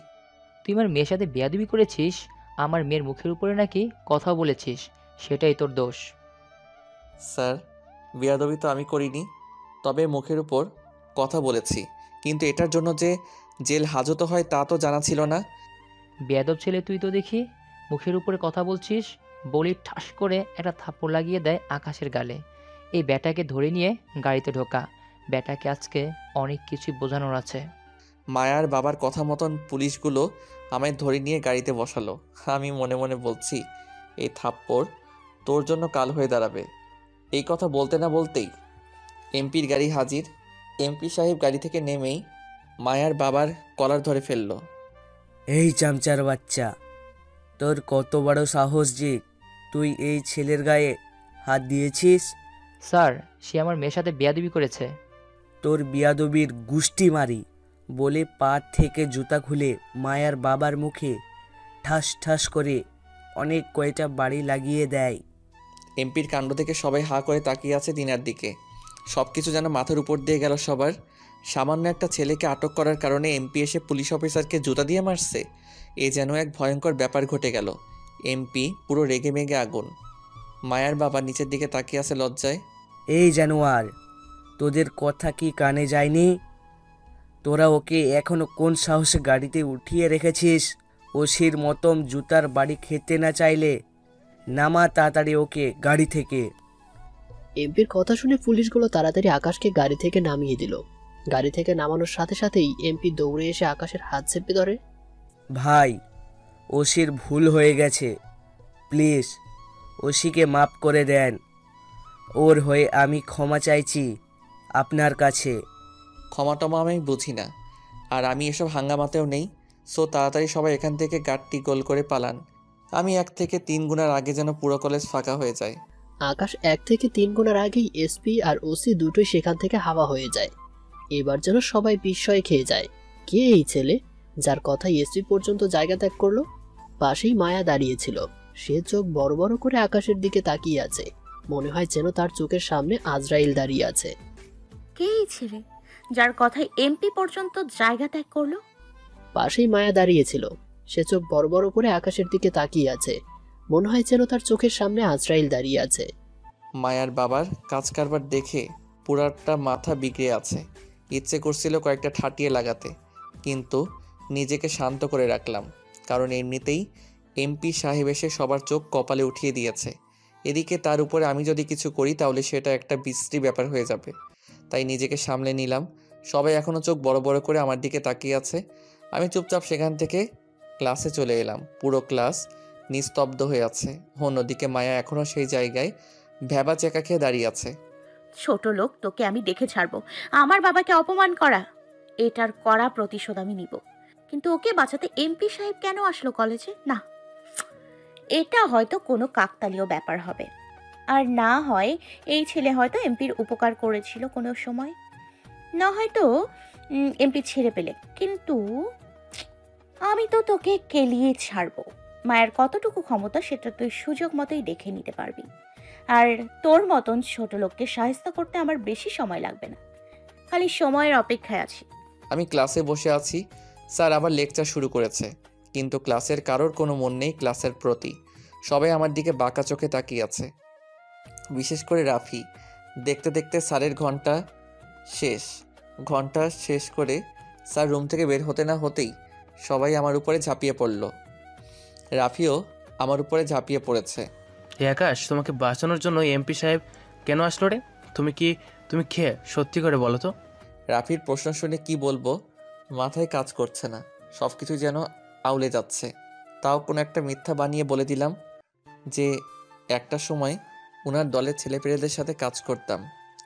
তুই আমার মেয়ের সাথে বেয়াদবি করেছিস, আমার মেয়ের মুখের উপরে নাকি কথা বলেছিস, সেটাই তোর দোষ। স্যার, বেয়াদবি তো আমি করিনি, তবে মুখের উপর কথা বলেছি। কিন্তু এটার জন্য যে জেল হাজত হয় তা তো জানা ছিল না। বেয়াদব ছেলে তুই তো দেখি। মুখের উপরে কথা বলছিস বলি ঠাস করে একটা থাপ্পড় লাগিয়ে দেয় আকাশের গালে। এই ব্যাটাকে ধরে নিয়ে গাড়িতে ঢোকা। ব্যাটাকে আজকে অনেক কিছুই বোঝানোর আছে। মায়ার বাবার কথা মতন পুলিশগুলো আমায় ধরে নিয়ে গাড়িতে বসালো। আমি মনে মনে বলছি, এই থাপ্পড় তোর জন্য কাল হয়ে দাঁড়াবে। এই কথা বলতে না বলতেই এমপির গাড়ি হাজির। এমপি সাহেব গাড়ি থেকে নেমেই মায়ার বাবার কলার ধরে ফেলল। এই চামচার বাচ্চা, তোর কত বড় সাহস যে তুই এই ছেলের গায়ে হাত দিয়েছিস? স্যার, সে আমার মেয়ের সাথে বেয়াদবি করেছে। তোর বিয়াদবির গুষ্টি মারি বলে পা থেকে জুতা খুলে মায়ার বাবার মুখে ঠাস ঠাস করে অনেক কয়টা বাড়ি লাগিয়ে দেয়। এমপির কাণ্ড থেকে সবাই হাঁ করে তাকিয়ে আছে দিনার দিকে। সব কিছু যেন মাথার উপর দিয়ে গেল সবার। সামান্য একটা ছেলেকে আটক করার কারণে এমপি এসে পুলিশ অফিসারকে জুতা দিয়ে মারছে। এ যেন এক ভয়ঙ্কর ব্যাপার ঘটে গেল। এমপি পুরো রেগে মেগে আগুন। মায়ার বাবা নিচের দিকে তাকিয়ে আছে লজ্জায়। এই জানোয়ার, তোদের কথা কি কানে যায়নি? তোরা ওকে এখনো কোন সাহসে গাড়িতে উঠিয়ে রেখেছিস? ওসির মতন জুতার বাড়ি খেতে না চাইলে নামা তাড়াতাড়ি ওকে গাড়ি থেকে। এমপির কথা শুনে পুলিশগুলো তাড়াতাড়ি আকাশকে গাড়ি থেকে নামিয়ে দিল। গাড়ি থেকে নামানোর সাথে সাথেই এমপি দৌড়ে এসে আকাশের হাত চেপে ধরে। ভাই, ওসির ভুল হয়ে গেছে, প্লিজ ওসিকে মাফ করে দেন। ওর হয়ে আমি ক্ষমা চাইছি আপনার কাছে। ক্ষমা টমা আমি বুঝি না, আর আমি এসব হাঙ্গামাতেও নেই। সো তাড়াতাড়ি সবাই এখান থেকে গাড়টি গোল করে পালান। আমি 1 থেকে 3 গুণার আগে যেন পুরো কলেজ ফাঁকা হয়ে যায়। আকাশ 1 থেকে 3 গুণার আগেই এসপি আর ওসি দুটোই সেখান থেকে হাওয়া হয়ে যায়। এবার যেন সবাই বিস্ময়ে খেয়ে যায়। কে এই ছেলে যার কথাই এসপি পর্যন্ত জায়গা ত্যাগ করলো? পাশেই মায়া দাঁড়িয়েছিল। সে চোখ বড় বড় করে আকাশের দিকে তাকিয়ে আছে। মনে হয় যেন তার চোখের সামনে আজরাইল দাঁড়িয়ে আছে। কে এই ছেলে যার কথায় এমপি পর্যন্ত জায়গা ত্যাগ করলো? পাশেই মায়া দাঁড়িয়েছিল। সে চোখ বড় বড় করে আকাশের দিকে তাকিয়ে আছে। মনে হয় যেন তার চোখের সামনে আজরাইল দাঁড়িয়ে আছে। মায়ার বাবার কাজ কারবার দেখে পুরাটা মাথা বিগড়ে আছে। ইচ্ছে করছিল কয়েকটা ঠাটিয়ে লাগাতে, কিন্তু নিজেকে শান্ত করে রাখলাম, কারণ এমনিতেই এমপি সাহেব এসে সবার চোখ কপালে উঠিয়ে দিয়েছে। এদিকে তার উপরে আমি যদি কিছু করি তাহলে সেটা একটা বিশ্রী ব্যাপার হয়ে যাবে। তাই নিজেকে সামলে নিলাম। সবাই এখনও চোখ বড় বড় করে আমার দিকে তাকিয়ে আছে। আমি চুপচাপ সেখান থেকে ক্লাসে চলে এলাম। পুরো ক্লাস নিস্তব্ধ হয়ে আছে। অন্যদিকে মায়া এখনও সেই জায়গায় ভ্যাবা চেকা খেয়ে দাঁড়িয়ে আছে। ছোট লোক, তোকে আমি দেখে ছাড়বো। আমার বাবাকে অপমান করা, এটার কড়া প্রতিশোধ আমি নিব। কিন্তু ওকে বাঁচাতে এমপি সাহেব কেন আসলো কলেজে? না, এটা হয়তো কোনো কাকতালীয় ব্যাপার হবে। আর না হয় এই ছেলে হয়তো এমপির উপকার করেছিল কোনো সময়, না হয়তো এমপি ছেড়ে পেলে। কিন্তু আমি তো তোকে কেলিয়ে ছাড়বো। মায়ের কতটুকু ক্ষমতা সেটা তুই সুযোগ মতোই দেখে নিতে পারবি। আর তোর মতন ছোট লোককে সাহায্য করতে আমার বেশি সময় লাগবে না, খালি সময়ের অপেক্ষায় আছি। আমি ক্লাসে বসে আছি, স্যার আবার লেকচার শুরু করেছে, কিন্তু ক্লাসের কারোর কোনো মন নেই ক্লাসের প্রতি। সবাই আমার দিকে বাঁকা চোখে তাকিয়ে আছে, বিশেষ করে রাফি। দেখতে দেখতে স্যারের ঘন্টা শেষ করে স্যার রুম থেকে বের হতে না হতেই সবাই আমার উপরে ঝাঁপিয়ে পড়ল। রাফিও আমার উপরে ঝাঁপিয়ে পড়েছে। এ আকাশ, তোমাকে বাঁচানোর জন্য এমপি সাহেব কেন আসলো রে? তুমি খেয়ে সত্যি করে বলো তো। রাফির প্রশ্ন শুনে কি বলবো মাথায় কাজ করছে না, সব কিছু যেন আউলে যাচ্ছে। তাও কোনো একটা মিথ্যা বানিয়ে বলে দিলাম যে একটা সময় ওনার দলের ছেলেপেলেদের সাথে কাজ করতাম,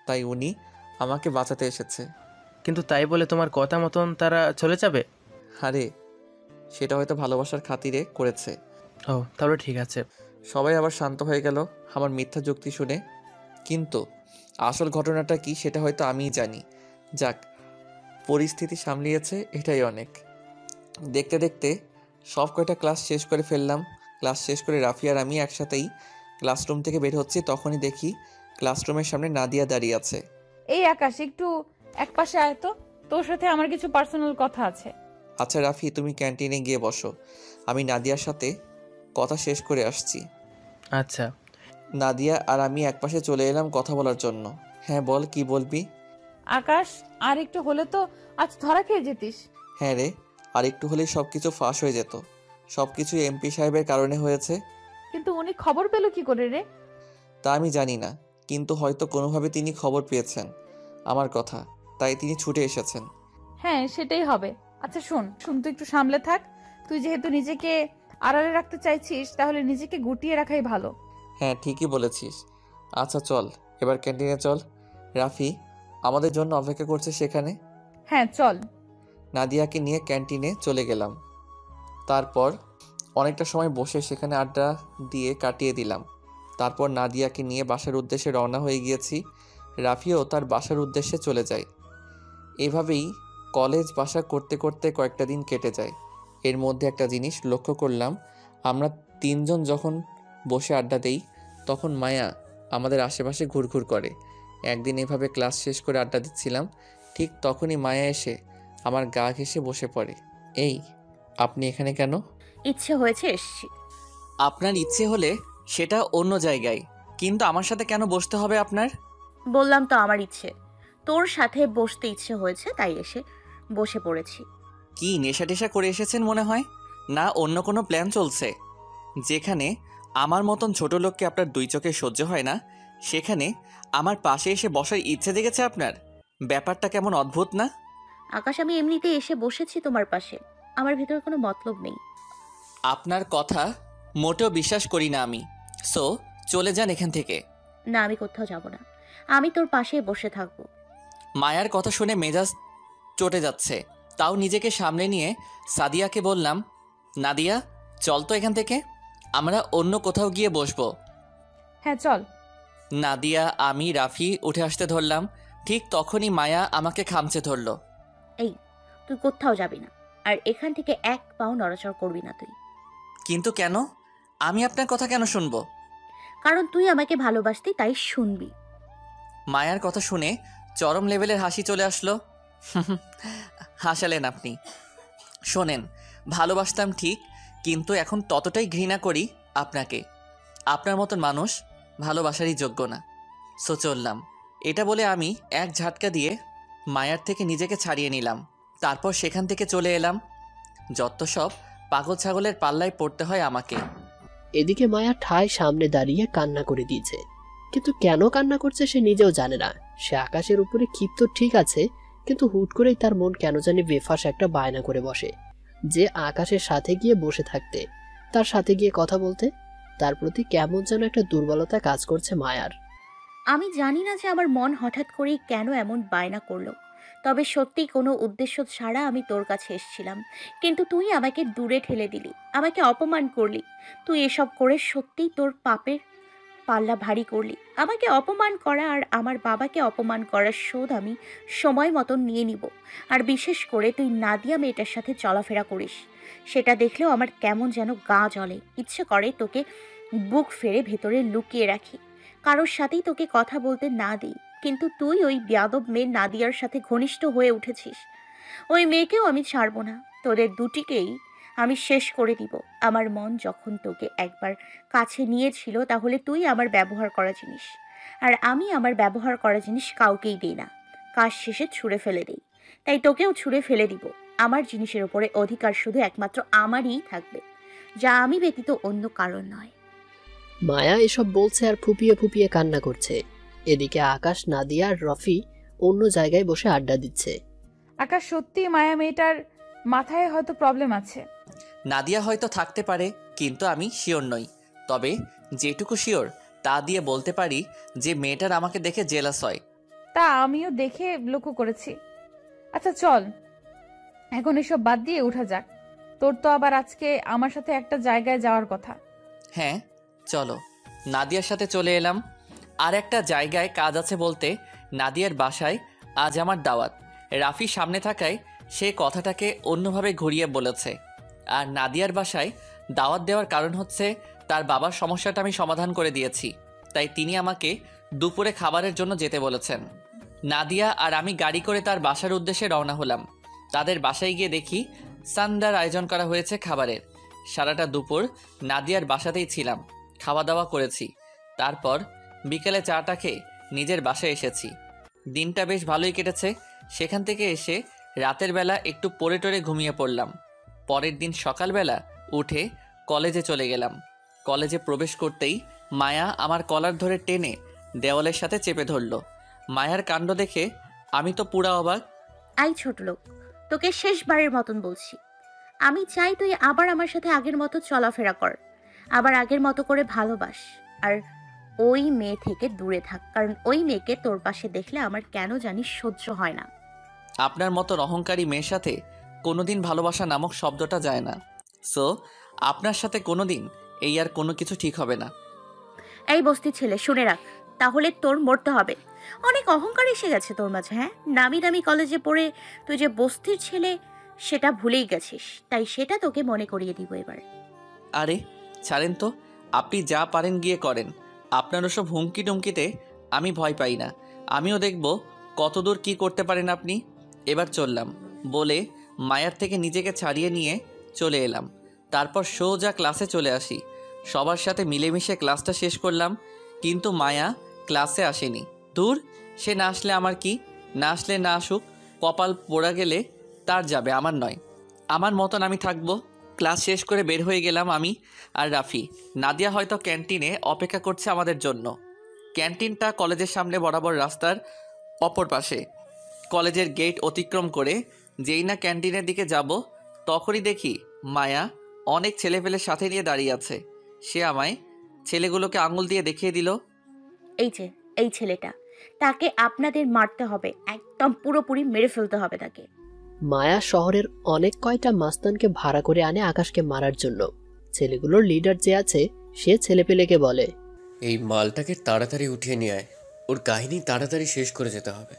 তাই উনি আমাকে বাঁচাতে এসেছে। কিন্তু তাই বলে তোমার কথা মতন তারা চলে যাবে? আরে সেটা হয়তো ভালোবাসার খাতিরে করেছে। ও, তাহলে ঠিক আছে। সবাই আবার শান্ত হয়ে গেল আমার মিথ্যা যুক্তি শুনে, কিন্তু আসল ঘটনাটা কি সেটা হয়তো আমিই জানি। যাক, পরিস্থিতি সামলিয়েছে, এটাই অনেক। দেখতে দেখতে সব কয়টা ক্লাস শেষ করে ফেললাম। ক্লাস শেষ করে রাফি আর আমি একসাথেই ক্লাসরুম থেকে বের হচ্ছি, তখনই দেখি ক্লাসরুমের সামনে নাদিয়া দাঁড়িয়ে আছে। এই আকাশ, একটু একপাশে আয় তো, তোর সাথে আমার কিছু পার্সোনাল কথা আছে। আচ্ছা রাফি, তুমি ক্যান্টিনে গিয়ে বসো, আমি নাদিয়ার সাথে কথা শেষ করে আসছি। আচ্ছা। নাদিয়া আর আমি একপাশে চলে এলাম কথা বলার জন্য। হ্যাঁ বল, কি বলবি? আকাশ, আর একটু হলে তো আজ ধরা খেয়ে যেতিস। হ্যাঁ রে, আর একটু হলেই সব কিছু ফাঁস হয়ে যেত। সব কিছু এমপি সাহেবের কারণে হয়েছে। কিন্তু উনি খবর পেল কি করে রে? তা আমি জানি না, কিন্তু হয়তো কোনোভাবে তিনি খবর পেয়েছেন আমার কথা, তাই তিনি ছুটে এসেছেন। হ্যাঁ, সেটাই হবে। আচ্ছা শোন, তুই একটু সামলে থাক। তুই যেহেতু নিজেকে আড়ালে রাখতে চাইছিস, তাহলে নিজেকে গুটিয়ে রাখাই ভালো। হ্যাঁ ঠিকই বলেছিস। আচ্ছা চল এবার ক্যান্টিনে চল, রাফি আমাদের জন্য অপেক্ষা করছে সেখানে। হ্যাঁ চল। নাদিয়াকে নিয়ে ক্যান্টিনে চলে গেলাম। তারপর অনেকটা সময় বসে সেখানে আড্ডা দিয়ে কাটিয়ে দিলাম। তারপর নাদিয়াকে নিয়ে বাসার উদ্দেশ্যে রওনা হয়ে গিয়েছি। রাফিও তার বাসার উদ্দেশ্যে চলে যায়। এভাবেই কলেজ বাসা করতে করতে কয়েকটা দিন কেটে যায়। এর মধ্যে একটা জিনিস লক্ষ্য করলাম, আমরা তিনজন যখন বসে আড্ডা দেই তখন মায়া আমাদের আশেপাশে ঘুরঘুর করে। একদিন এভাবে ক্লাস শেষ করে আড্ডা দিচ্ছিলাম, ঠিক তখনই মায়া এসে আমার গা ঘেঁষে বসে পড়ে। এই, আপনি এখানে কেন? ইচ্ছে হয়েছে এসছি। আপনার ইচ্ছে হলে সেটা অন্য জায়গায়, কিন্তু আমার সাথে কেন বসতে হবে আপনার? বললাম তো আমার ইচ্ছে, তোর সাথে বসতে ইচ্ছে হয়েছে তাই এসে বসে পড়েছি। কি নেশা টেশা করে এসেছেন মনে হয়, না অন্য কোনো প্ল্যান চলছে? যেখানে আমার মতন ছোট লোককে আপনার দুই চোখে সহ্য হয় না, সেখানে আমার পাশে এসে বসার ইচ্ছে জেগেছে আপনার। ব্যাপারটা কেমন অদ্ভুত না? আকাশ, আমি এমনিতে এসে বসেছি তোমার পাশে, আমার ভিতরে কোনো মতলব নেই। আপনার কথা মোটেও বিশ্বাস করি না আমি। সো চলে যান এখান থেকে। না, আমি কোথাও যাব না, আমি তোর পাশে বসে থাকবো। মায়ার কথা শুনে মেজাজ চটে যাচ্ছে, তাও নিজেকে সামলে নিয়ে সাদিয়াকে বললাম, নাদিয়া চল তো এখান থেকে, আমরা অন্য কোথাও গিয়ে বসবো। হ্যাঁ চল। নাদিয়া, আমি, রাফি উঠে আসতে ধরলাম, ঠিক তখনই মায়া আমাকে খামচে ধরলো। এই, তুই কোথাও যাবি না, আর এখান থেকে এক পাও নড়াচড়া করবি না তুই। কিন্তু কেন? আমি আপনার কথা কেন শুনবো? কারণ তুই আমাকে ভালোবাসতি, তাই শুনবি। মায়ার কথা শুনে চরম লেভেলের হাসি চলে আসলো। হাসালেন আপনি। শোনেন, ভালোবাসতাম ঠিক, কিন্তু এখন ততটাই ঘৃণা করি আপনাকে। আপনার মতন মানুষ ভালোবাসারই যোগ্য না। সো চললাম। এটা বলে আমি এক ঝাটকা দিয়ে মায়ার থেকে নিজেকে ছাড়িয়ে নিলাম। তারপর সেখান থেকে চলে এলাম। যত সব পাগল ছাগলের পাল্লায় পড়তে হয় আমাকে। এদিকে মায়া ঠায় সামনে দাঁড়িয়ে কান্না করে দিয়েছে, কিন্তু কেন কান্না করছে সে নিজেও জানে না। সে আকাশের উপরে ক্ষিপ্ত ঠিক আছে, কিন্তু হুট করেই তার মন কেন জানি বেফাস একটা বায়না করে বসে যে আকাশের সাথে গিয়ে বসে থাকতে, তার সাথে গিয়ে কথা বলতে। তার প্রতি কেমন যেন একটা দুর্বলতা কাজ করছে মায়ার। আমি জানি না যে আমার মন হঠাৎ করেই কেন এমন বায়না করলো, তবে সত্যি কোনো উদ্দেশ্য ছাড়া আমি তোর কাছে এসেছিলাম, কিন্তু তুই আমাকে দূরে ঠেলে দিলি, আমাকে অপমান করলি। তুই এসব করে সত্যিই তোর পাপের পাল্লা ভারী করলি। আমাকে অপমান করা আর আমার বাবাকে অপমান করার শোধ আমি সময় মতন নিয়ে নিব। আর বিশেষ করে তুই নাদিয়া মেয়েটার সাথে চলাফেরা করিস, সেটা দেখলেও আমার কেমন যেন গা জ্বলে। ইচ্ছে করে তোকে বুক ফেরে ভেতরে লুকিয়ে রাখি, কারোর সাথেই তোকে কথা বলতে না দিই। কিন্তু তুই ওই বেয়াদব মেয়ে নাদিয়ার সাথে ঘনিষ্ঠ হয়ে উঠেছিস। ওই মেয়েকেও আমি ছাড়বো না, তোদের দুটিকেই আমি শেষ করে দিব। আমার মন যখন তোকে একবার কাছে নিয়েছিল, তাহলে তুই আমার ব্যবহার করা জিনিস, আর আমি আমার ব্যবহার করা জিনিস কাউকেই দিই না, কাজ শেষে ছুঁড়ে ফেলে দিই। তাই তোকেও ছুঁড়ে ফেলে দিব। আমার জিনিসের উপরে অধিকার শুধু একমাত্র আমারই থাকবে, যা আমি ব্যতীত অন্য কারণ নয়। মায়া এসব বলছে আর ফুপিয়ে ফুপিয়ে কান্না করছে। এদিকে আকাশ, নাদিয়া আর রফি অন্য জায়গায় বসে আড্ডা দিচ্ছে। আকাশ, সত্যি মায়া মেয়েটার মাথায় হয়তো প্রবলেম আছে। নাদিয়া হয়তো থাকতে পারে, কিন্তু আমি শিওর নই। তবে যেটুকু শিওর তা দিয়ে বলতে পারি যে মেয়েটার আমাকে দেখে জেলাস হয়। তা আমিও দেখে লক্ষ্য করেছি। আচ্ছা চল, এখন এসব বাদ দিয়ে উঠা যাক। তোর তো আবার আজকে আমার সাথে একটা জায়গায় যাওয়ার কথা। হ্যাঁ চলো। নাদিয়ার সাথে চলে এলাম। আর একটা জায়গায় কাজ আছে বলতে, নাদিয়ার বাসায় আজ আমার দাওয়াত। রাফি সামনে থাকায় সে কথাটাকে অন্যভাবে ঘুরিয়ে বলেছে। আর নাদিয়ার বাসায় দাওয়াত দেওয়ার কারণ হচ্ছে তার বাবার সমস্যাটা আমি সমাধান করে দিয়েছি, তাই তিনি আমাকে দুপুরে খাবারের জন্য যেতে বলেছেন। নাদিয়া আর আমি গাড়ি করে তার বাসার উদ্দেশ্যে রওনা হলাম। তাদের বাসায় গিয়ে দেখি সান্দার আয়োজন করা হয়েছে খাবারের। সারাটা দুপুর নাদিয়ার বাসাতেই ছিলাম, খাওয়া দাওয়া করেছি। তারপর বিকেলে চাটা খেয়ে নিজের বাসায় এসেছি। দিনটা বেশ ভালোই কেটেছে। সেখান থেকে এসে রাতের বেলা একটু পড়ে টরে ঘুমিয়ে পড়লাম। পরের দিন সকালবেলা উঠে কলেজে চলে গেলাম। কলেজে প্রবেশ করতেই মায়া আমার কলার ধরে টেনে দেওয়ালের সাথে চেপে ধরল। মায়ার কাণ্ড দেখে আমি তো পুরা অবাক। আই ছোট লোক, তোকে শেষবারের মতন বলছি, আমি চাই তুই আবার আমার সাথে আগের মতো চলাফেরা কর, আবার আগের মতো করে ভালোবাস। আর ওই মেয়ে থেকে দূরে থাক, কারণ ওই মেয়েকে তোর পাশে দেখলে আমার কেন জানি সহ্য হয় না। আপনার মতো অহংকারী মেয়ের সাথে কোনোদিন ভালোবাসা নামক শব্দটা যায় না। সো আপনার সাথে কোনোদিন এই আর কোনো কিছু ঠিক হবে না। এই বস্তি ছেলে, শুনে রাখ, তাহলে তোর মরতে হবে। অনেক অহংকার এসে গেছে তোর মাঝে। হ্যাঁ, নামি দামি কলেজে পড়ে তুই যে বস্তির ছেলে সেটা ভুলেই গেছিস, তাই সেটা তোকে মনে করিয়ে দিব এবার। আরে ছাড়েন তো, আপনি যা পারেন গিয়ে করেন। আপনার ওসব হুমকি টুমকিতে আমি ভয় পাই না। আমিও দেখব কতদূর কি করতে পারেন আপনি। এবার চললাম বলে মায়ার থেকে নিজেকে ছাড়িয়ে নিয়ে চলে এলাম। তারপর সোজা ক্লাসে চলে আসি। সবার সাথে মিলেমিশে ক্লাসটা শেষ করলাম। কিন্তু মায়া ক্লাসে আসেনি। দূর, সে না আসলে আমার কি, না আসলে না আসুক, কপাল পোড়া গেলে তার যাবে, আমার নয়। আমার মতন আমি থাকবো। ক্লাস শেষ করে বের হয়ে গেলাম আমি আর রাফি। নাদিয়া হয়তো ক্যান্টিনে অপেক্ষা করছে আমাদের জন্য। ক্যান্টিনটা কলেজের সামনে বরাবর রাস্তার অপর পাশে। কলেজের গেট অতিক্রম করে যেই না ক্যান্টিনের দিকে যাব, তখনই দেখি মায়া অনেক ছেলেপেলের সাথে নিয়ে দাঁড়িয়ে আছে। সে আমায় ছেলেগুলোকে আঙুল দিয়ে দেখিয়ে দিল, এই যে এই ছেলেটা, তাকে আপনাদের মারতে হবে, একদম পুরোপুরি মেরে ফেলতে হবে তাকে। মায়া শহরের অনেক কয়টা মাস্তানকে ভাড়া করে আনে আকাশকে মারার জন্য। ছেলেগুলোর লিডার যে আছে সে ছেলেপেলেকে বলে, এই মালটাকে তাড়াতাড়ি উঠিয়ে নিয়ে আয়, ওর কাহিনী তাড়াতাড়ি শেষ করে যেতে হবে।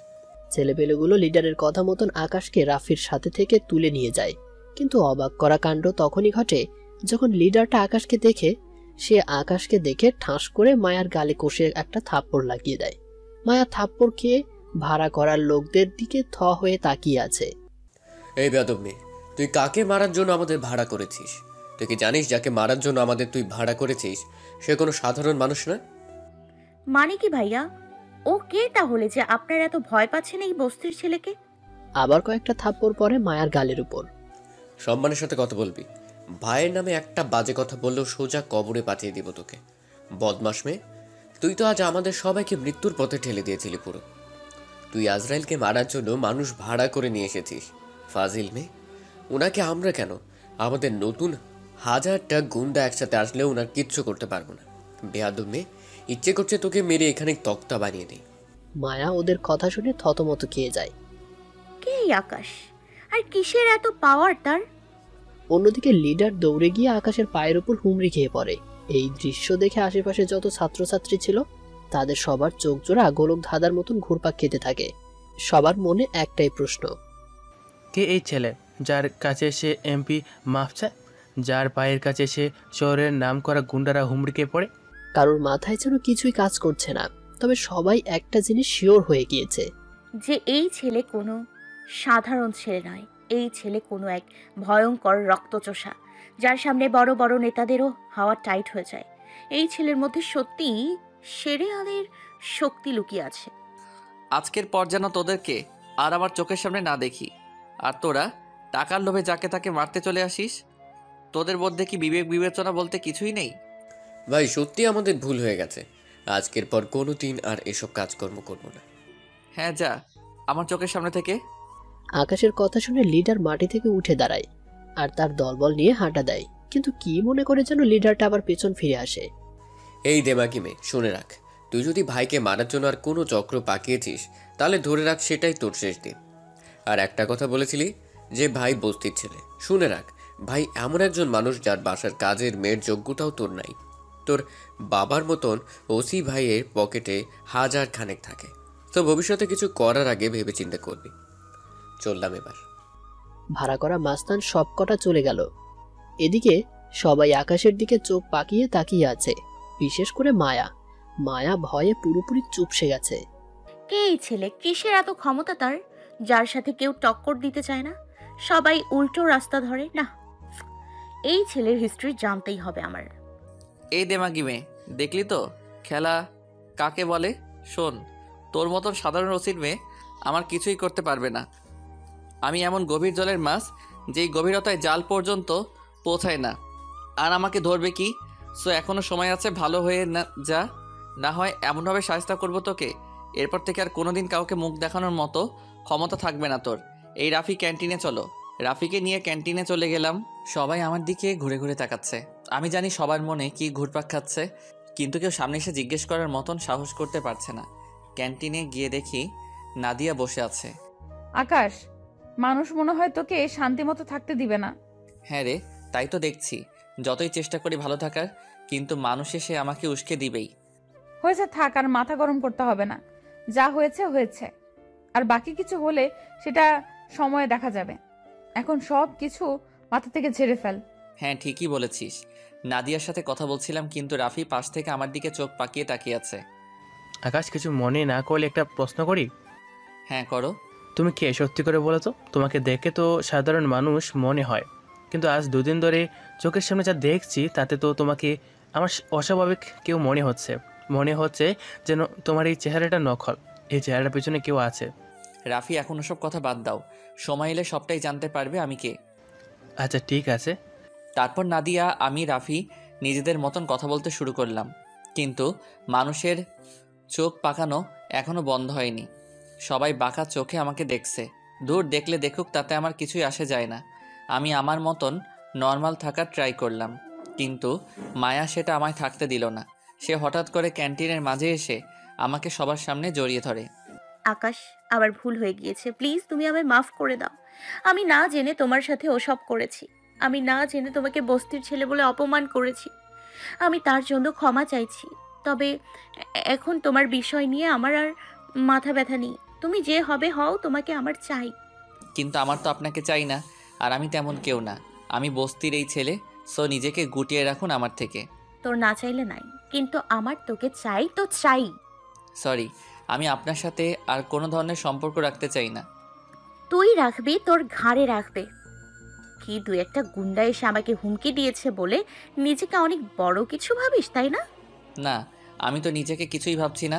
ছেলেপেলেগুলো লিডারের কথা মতন আকাশকে রাফির সাথে থেকে তুলে নিয়ে যায়। কিন্তু অবাক করা কাণ্ড তখনই ঘটে যখন লিডারটা আকাশকে দেখে। সে আকাশকে দেখে ঠাস করে মায়ার গালে কষে একটা থাপ্পড় লাগিয়ে দেয়। মায়া থাপ্পড় খেয়ে ভাড়া করার লোকদের দিকে থ হয়ে তাকিয়ে আছে। এই বেয়াদব মেয়ে, তুই কাকে মারার জন্য আমাদের ভাড়া করেছিস? তুই কি জানিস যাকে মারার জন্য আমাদের তুই ভাড়া করেছিস সে কোনো সাধারণ মানুষ না? মানে কি ভাইয়া, ও কে তাহলে যে আপনার এত ভয় পাচ্ছেন এই বস্তির ছেলেকে? আবার কয়েকটা থাপ্পড় পরে মায়ার গালের উপর। সম্মানের সাথে কথা বলবি। ভাইয়ের নামে একটা বাজে কথা বললেও সোজা কবরে পাঠিয়ে দিব তোকে। বদমাস মেয়ে, তুই তো আজ আমাদের সবাইকে মৃত্যুর পথে ঠেলে দিয়েছিলি পুরো। তুই আজরাইলকে মারার জন্য মানুষ ভাড়া করে নিয়ে এসেছিস। ফাজিল মেয়ে, ওনাকে আমরা কেন, আমাদের নতুন 1000টা গুন্ডা একসাথে আসলেও ওনার কিচ্ছু করতে পারবো না। বেয়াদব মেয়ে, ইচ্ছে করছে তোকে মেরে এখানে তক্তা বানিয়ে দিই। মায়া ওদের কথা শুনে থতমত খেয়ে যায়। কে এই আকাশ, আর কিসের এত পাওয়ার তার? অন্যদিকে লিডার দৌড়ে গিয়ে আকাশের পায়ের উপর হুমড়ি খেয়ে পড়ে। এই দৃশ্য দেখে আশেপাশে যত ছাত্রছাত্রী ছিল তাদের সবার চোখ জোড়া গোলক ধাঁধার মতন ঘুরপাক খেতে থাকে। সবার মনে একটাই প্রশ্ন, কে এই ছেলে যার কাছে সে এমপি মাফ চায়, যার পায়ের কাছে সে শহরের নাম করা গুন্ডারা হুমড়িকে পড়ে? কারোর মাথায় যেন কিছুই কাজ করছে না, তবে সবাই একটা জিনিস শিওর হয়ে গিয়েছে যে এই ছেলে কোনো সাধারণ ছেলে নয়। এই ছেলে কোনো এক ভয়ঙ্কর রক্তচোষা, যার সামনে বড় বড় নেতাদেরও হাওয়া টাইট হয়ে যায়। এই ছেলের মধ্যে সত্যিই শেরেয়ালের শক্তি লুকিয়ে আছে। আজকের পর যেন তোদেরকে আর আমার চোখের সামনে না দেখি, আর তোরা টাকার লোভে যাকে তাকে মারতে চলে আসিস। তোদের মধ্যে কি বিবেক বিবেচনা বলতে কিছুই নেই? ভাই সত্যি আমাদের ভুল হয়ে গেছে, আজকের পর কোনো দিন আর এসব কাজকর্ম করবো না। হ্যাঁ যা আমার চোখের সামনে থেকে। আকাশের কথা শুনে লিডার মাটি থেকে উঠে দাঁড়ায় আর তার দলবল নিয়ে হাঁটা দেয়, কিন্তু কি মনে করে যেন লিডারটা আবার পেছন ফিরে আসে। এই দেমাকি মেয়ে, শুনে রাখ, তুই যদি ভাইকে মারার জন্য আর কোনো চক্র পাকিয়েছিস তাহলে ধরে রাখ সেটাই তোর শেষ দিন। আর একটা কথা বলেছিলি যে ভাই বস্তির ছেলে, শুনে রাখ ভাই এমন একজন মানুষ যার বাসার কাজের মেয়ের যোগ্যতাও তোর নাই। তোর বাবার মতন ওসি ভাইয়ের পকেটে হাজার খানেক থাকে। তো ভবিষ্যতে কিছু করার আগে ভেবে চিন্তা করবি। চললাম এবার। ভাড়া করা মাস্তান সব কটা চলে গেল। এদিকে সবাই আকাশের দিকে চোখ পাকিয়ে তাকিয়ে আছে, বিশেষ করে মায়া। মায়া ভয়ে পুরোপুরি চুপসে গেছে। কে এই ছেলে? কিসের এত ক্ষমতা তার, যার সাথে কেউ টক্কর দিতে চায় না? সবাই উল্টো রাস্তা ধরে না। এই ছেলের হিস্ট্রি জানতেই হবে আমার। এই দেমাগি মেয়ে, দেখলি তো খেলা কাকে বলে? শোন, তোর মতন সাধারণ ওসির মেয়ে আমার কিছুই করতে পারবে না। আমি এমন গভীর জলের মাছ যেই গভীরতায় জাল পর্যন্ত পৌঁছায় না, আর আমাকে ধরবে কি? সো এখনো সময় আছে, ভালো হয়ে না যা, না হয় এমনভাবে সাহায্য করবো তোকে এরপর থেকে আর কোনোদিন কাউকে মুখ দেখানোর মতো ক্ষমতা থাকবে না তোর। এই রাফি ক্যান্টিনে চলো। রাফিকে নিয়ে ক্যান্টিনে চলে গেলাম। সবাই আমার দিকে ঘুরে ঘুরে তাকাচ্ছে। আমি জানি সবার মনে কি ঘুরপাক খাচ্ছে, কিন্তু কেউ সামনে এসে জিজ্ঞেস করার মতন সাহস করতে পারছে না। ক্যান্টিনে গিয়ে দেখি নাদিয়া বসে আছে। আকাশ, মানুষ মনে হয় তোকে শান্তি মতো থাকতে দিবে না। হ্যাঁ রে, তাই তো দেখছি। যতই চেষ্টা করি ভালো থাকার, কিন্তু মানুষ এসে আমাকে উস্কে দিবেই। হয়েছে, থাক, আর মাথা গরম করতে হবে না। যা হয়েছে হয়েছে, আর বাকি কিছু হলে সেটা সময়ে দেখা যাবে। এখন সব কিছু মাথা থেকে ঝেড়ে ফেল। হ্যাঁ ঠিকই বলেছিস। নাদিয়ার সাথে কথা বলছিলাম, কিন্তু রাফি পাশ থেকে আমার দিকে চোখ পাকিয়ে তাকিয়ে আছে। আকাশ, কিছু মনে না করলে একটা প্রশ্ন করি? হ্যাঁ করো। তুমি কে, সত্যি করে বলো তো? তোমাকে দেখে তো সাধারণ মানুষ মনে হয়, কিন্তু আজ দুদিন ধরে চোখের সামনে যা দেখছি তাতে তো তোমাকে আমার অস্বাভাবিক কেউ মনে হচ্ছে যেন তোমার এই চেহারাটা নকল। এই চেহারাটার পেছনে কেউ আছে। রাফি, এখন ওসব কথা বাদ দাও। সময় এলে সবটাই জানতে পারবে আমি কে। আচ্ছা ঠিক আছে। তারপর নাদিয়া, আমি, রাফি নিজেদের মতন কথা বলতে শুরু করলাম, কিন্তু মানুষের চোখ পাকানো এখনো বন্ধ হয়নি। সবাই বাঁকা চোখে আমাকে দেখছে। দূর, দেখলে দেখুক, তাতে আমার কিছুই আসে যায় না। আমি আমার মতন নর্মাল থাকার ট্রাই করলাম, কিন্তু মায়া সেটা আমায় থাকতে দিল না। সে হঠাৎ করে ক্যান্টিনের মাঝে এসে আমাকে সবার সামনে জড়িয়ে ধরে। আকাশ, আবার ভুল হয়ে গিয়েছে, প্লিজ তুমি আমায় মাফ করে দাও। আমি না জেনে তোমার সাথে ওসব করেছি। আমি না জেনে তোমাকে বস্তির ছেলে বলে অপমান করেছি। আমি তার জন্য ক্ষমা চাইছি। তবে এখন তোমার বিষয় নিয়ে আমার আর মাথা ব্যথা নেই। তুমি যে হবে হও, তোমাকে আমার চাই। কিন্তু আমার তো আপনাকে চাই না, আর আমি তেমন কেউ না। আমি বস্তির এই ছেলে, সো নিজেকে গুটিয়ে রাখুন আমার থেকে। তোর না চাইলে নাই, কিন্তু আমার তোকে চাই তো চাই। সরি, আমি আপনার সাথে আর কোনো ধরনের সম্পর্ক রাখতে চাই না। তুই রাখবি, তোর ঘাড়ে রাখবে। কি দুই একটা গুন্ডা এসে আমাকে হুমকি দিয়েছে বলে নিজেকে অনেক বড় কিছু ভাবিস, তাই না? না, আমি তো নিজেকে কিছুই ভাবছি না।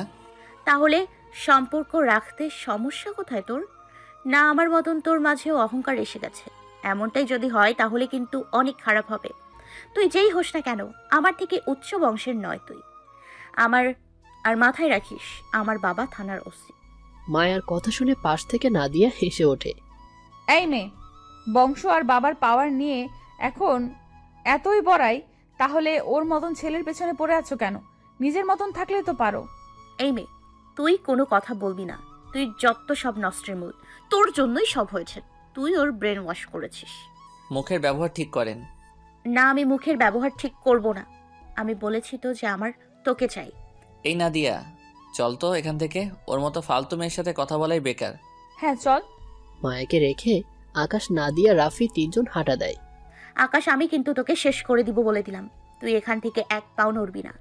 তাহলে সম্পর্ক রাখতে সমস্যা কোথায় তোর? না আমার মতন তোর মাঝেও অহংকার এসে গেছে? এমনটাই যদি হয় তাহলে কিন্তু অনেক খারাপ হবে। তুই যেই হোস না কেন, আমার থেকে উচ্চ বংশের নয় তুই। আর মাথায় রাখিস, আমার বাবা থানার ওসি। মায়ার কথা শুনে পাশ থেকে নাদিয়া হেসে ওঠে। এই মেয়ে, বংশ আর বাবার পাওয়ার নিয়ে এখন এতই বড়াই, তাহলে ওর মতন ছেলের পেছনে পড়ে আছো কেন? নিজের মতন থাকলে তো পারো। এই মেয়ে, তুই কোনো কথা বলবি না। তুই যত সব নষ্টের মূল, তোর জন্যই সব হয়েছে। তুই ওর ব্রেন ওয়াশ করেছিস। মুখের ব্যবহার ঠিক করেন। না, আমি মুখের ব্যবহার ঠিক করব না। আমি বলেছি তো যে আমার তোকে চাই। এই নাদিয়া, চল তো এখান থেকে। ওর মতো ফালতু মেয়ের সাথে কথা বলাই বেকার। হ্যাঁ চল। মায়াকে রেখে আকাশ, নাদিয়া, রাফি তিনজন হাঁটা দেয়। আকাশ, আমি কিন্তু তোকে শেষ করে দিব বলে দিলাম। তুই এখান থেকে এক পাও নড়বি না।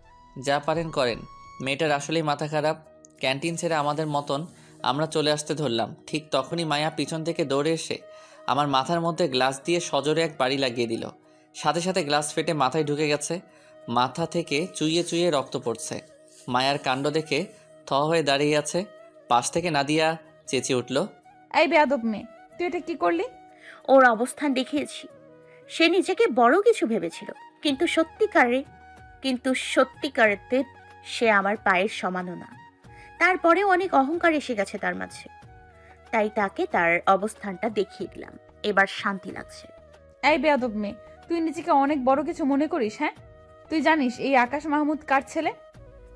যা পারেন করেন। মেয়েটার আসলেই মাথা খারাপ। ক্যান্টিন ছেড়ে আমাদের মতন আমরা চলে আসতে ধরলাম, ঠিক তখনই মায়া পিছন থেকে দৌড়ে এসে আমার মাথার মধ্যে গ্লাস দিয়ে সজোরে এক বাড়ি লাগিয়ে দিল। সাথে সাথে গ্লাস ফেটে মাথায় ঢুকে গেছে। মাথা থেকে চুইয়ে চুইয়ে রক্ত পড়ছে। মায়ার কাণ্ড দেখে থ হয়ে দাঁড়িয়ে আছে। পাশ থেকে নাদিয়া চেঁচিয়ে উঠল, এই বেয়াদব মেয়ে, তুই এটা কি করলি? ওর অবস্থান দেখিয়েছি। সে নিজেকে বড় কিছু ভেবেছিল, কিন্তু সত্যিকারেতে সে আমার পায়ের সমানও না। তারপরেও অনেক অহংকার এসে গেছে তার মাঝে, তাই তাকে তার অবস্থানটা দেখিয়ে দিলাম। এবার শান্তি লাগছে। এই বেয়াদব মেয়ে, তুই নিজেকে অনেক বড় কিছু মনে করিস? হ্যাঁ, তুই জানিস এই আকাশ মাহমুদ কার ছেলে?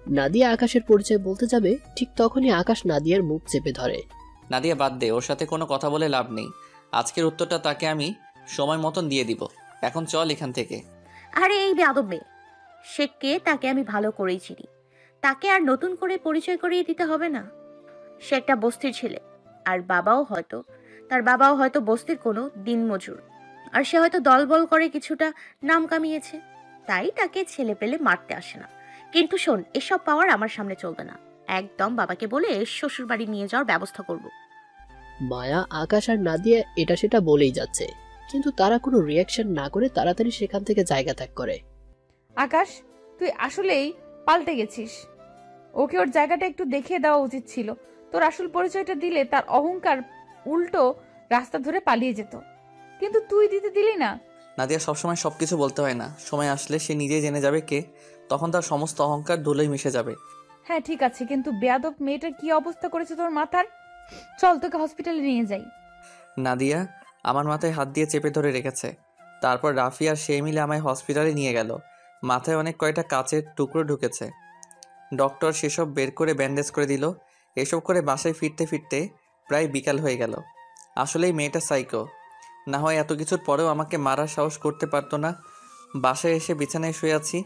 নাদিয়া আকাশের পরিচয় বলতে যাবে, ঠিক তখনই আকাশ নাদিয়ার মুখ চেপে ধরে। নাদিয়া বাদ দে, ওর সাথে কোনো কথা বলে লাভ নেই। আজকের উত্তরটা তাকে আমি সময় মতন দিয়ে দিব। এখন চল এখান থেকে। আরে এই বেয়াদব মেয়ে, সে কে তাকে আমি ভালো করেই চিনি। তাকে আর নতুন করে পরিচয় করিয়ে দিতে হবে না। সে একটা বস্তির ছেলে, আর তার বাবাও হয়তো বস্তির কোনো দিনমজুর। আর সে হয়তো দলবল করে কিছুটা নাম কামিয়েছে, তাই তাকে ছেলে পেলে মারতে আসে না। কিন্তু শোন, এসব পাওয়ার আমার সামনে চলবে না। একদম বাবাকে বলে শ্বশুর বাড়ি নিয়ে যাওয়ার ব্যবস্থা করব। মায়া, আকাশ আর নাদিয়া এটা সেটা বলেই যাচ্ছে, কিন্তু তারা কোনো রিয়াকশন না করে তাড়াতাড়ি সেখান থেকে জায়গা ত্যাগ করে। আকাশ, তুই আসলেই পাল্টে গেছিস। ওকে ওর জায়গাটা একটু দেখিয়ে দেওয়া উচিত ছিল। তোর আসল পরিচয়টা দিলে তার অহংকার উল্টো রাস্তা ধরে পালিয়ে যেত, কিন্তু তুই দিতে দিলি না। নাদিয়া, সবসময় সবকিছু বলতে হয় না। সময় আসলে সে নিজেই জেনে যাবে কে, তখন তার সমস্ত অহংকার ধুলোয় মিশে যাবে। হ্যাঁ ঠিক আছে, কিন্তু বেয়াদব মেয়েটার কি অবস্থা করেছে তোর মাথার। চল তোকে হসপিটালে নিয়ে যাই। নাদিয়া আমার মাথায় হাত দিয়ে চেপে ধরে রেখেছে। তারপর রাফি আর সে মিলে আমায় হসপিটালে নিয়ে গেল। মাথায় অনেক কয়টা কাচের টুকরো ঢুকেছে। ডক্টর সেসব বের করে ব্যান্ডেজ করে দিল। এসব করে বাসায় ফিরতে ফিরতে প্রায় বিকাল হয়ে গেল। আসলেই মেয়েটা সাইকো, না হয় এত কিছুর পরেও আমাকে মারার সাহস করতে পারতো না। বাসায় এসে বিছানায় শুয়ে আছি।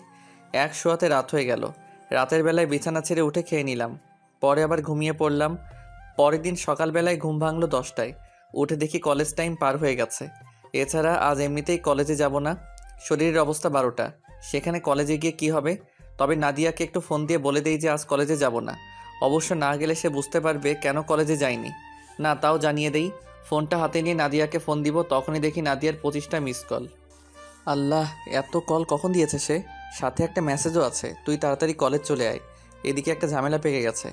এক শোয়াতে রাত হয়ে গেল। রাতের বেলায় বিছানা ছেড়ে উঠে খেয়ে নিলাম, পরে আবার ঘুমিয়ে পড়লাম। পরের দিন সকালবেলায় ঘুম ভাঙলো 10টায়। উঠে দেখি কলেজ টাইম পার হয়ে গেছে। এছাড়া আজ এমনিতেই কলেজে যাব না, শরীরের অবস্থা 12টা। সেখানে কলেজে গিয়ে কি হবে? তবে নাদিয়াকে একটু ফোন দিয়ে বলে দেই যে আজ কলেজে যাব না। অবশ্য না গেলে সে বুঝতে পারবে কেন কলেজে যায়নি। না, তাও জানিয়ে দেই। ফোনটা হাতে নিয়ে নাদিয়াকে ফোন দিব, তখনই দেখি নাদিয়ার 25টা মিস কল। আল্লাহ, এত কল কখন দিয়েছে সে? সাথে একটা মেসেজও আছে, তুই তাড়াতাড়ি কলেজ চলে আয়, এদিকে একটা ঝামেলা পেকে গেছে।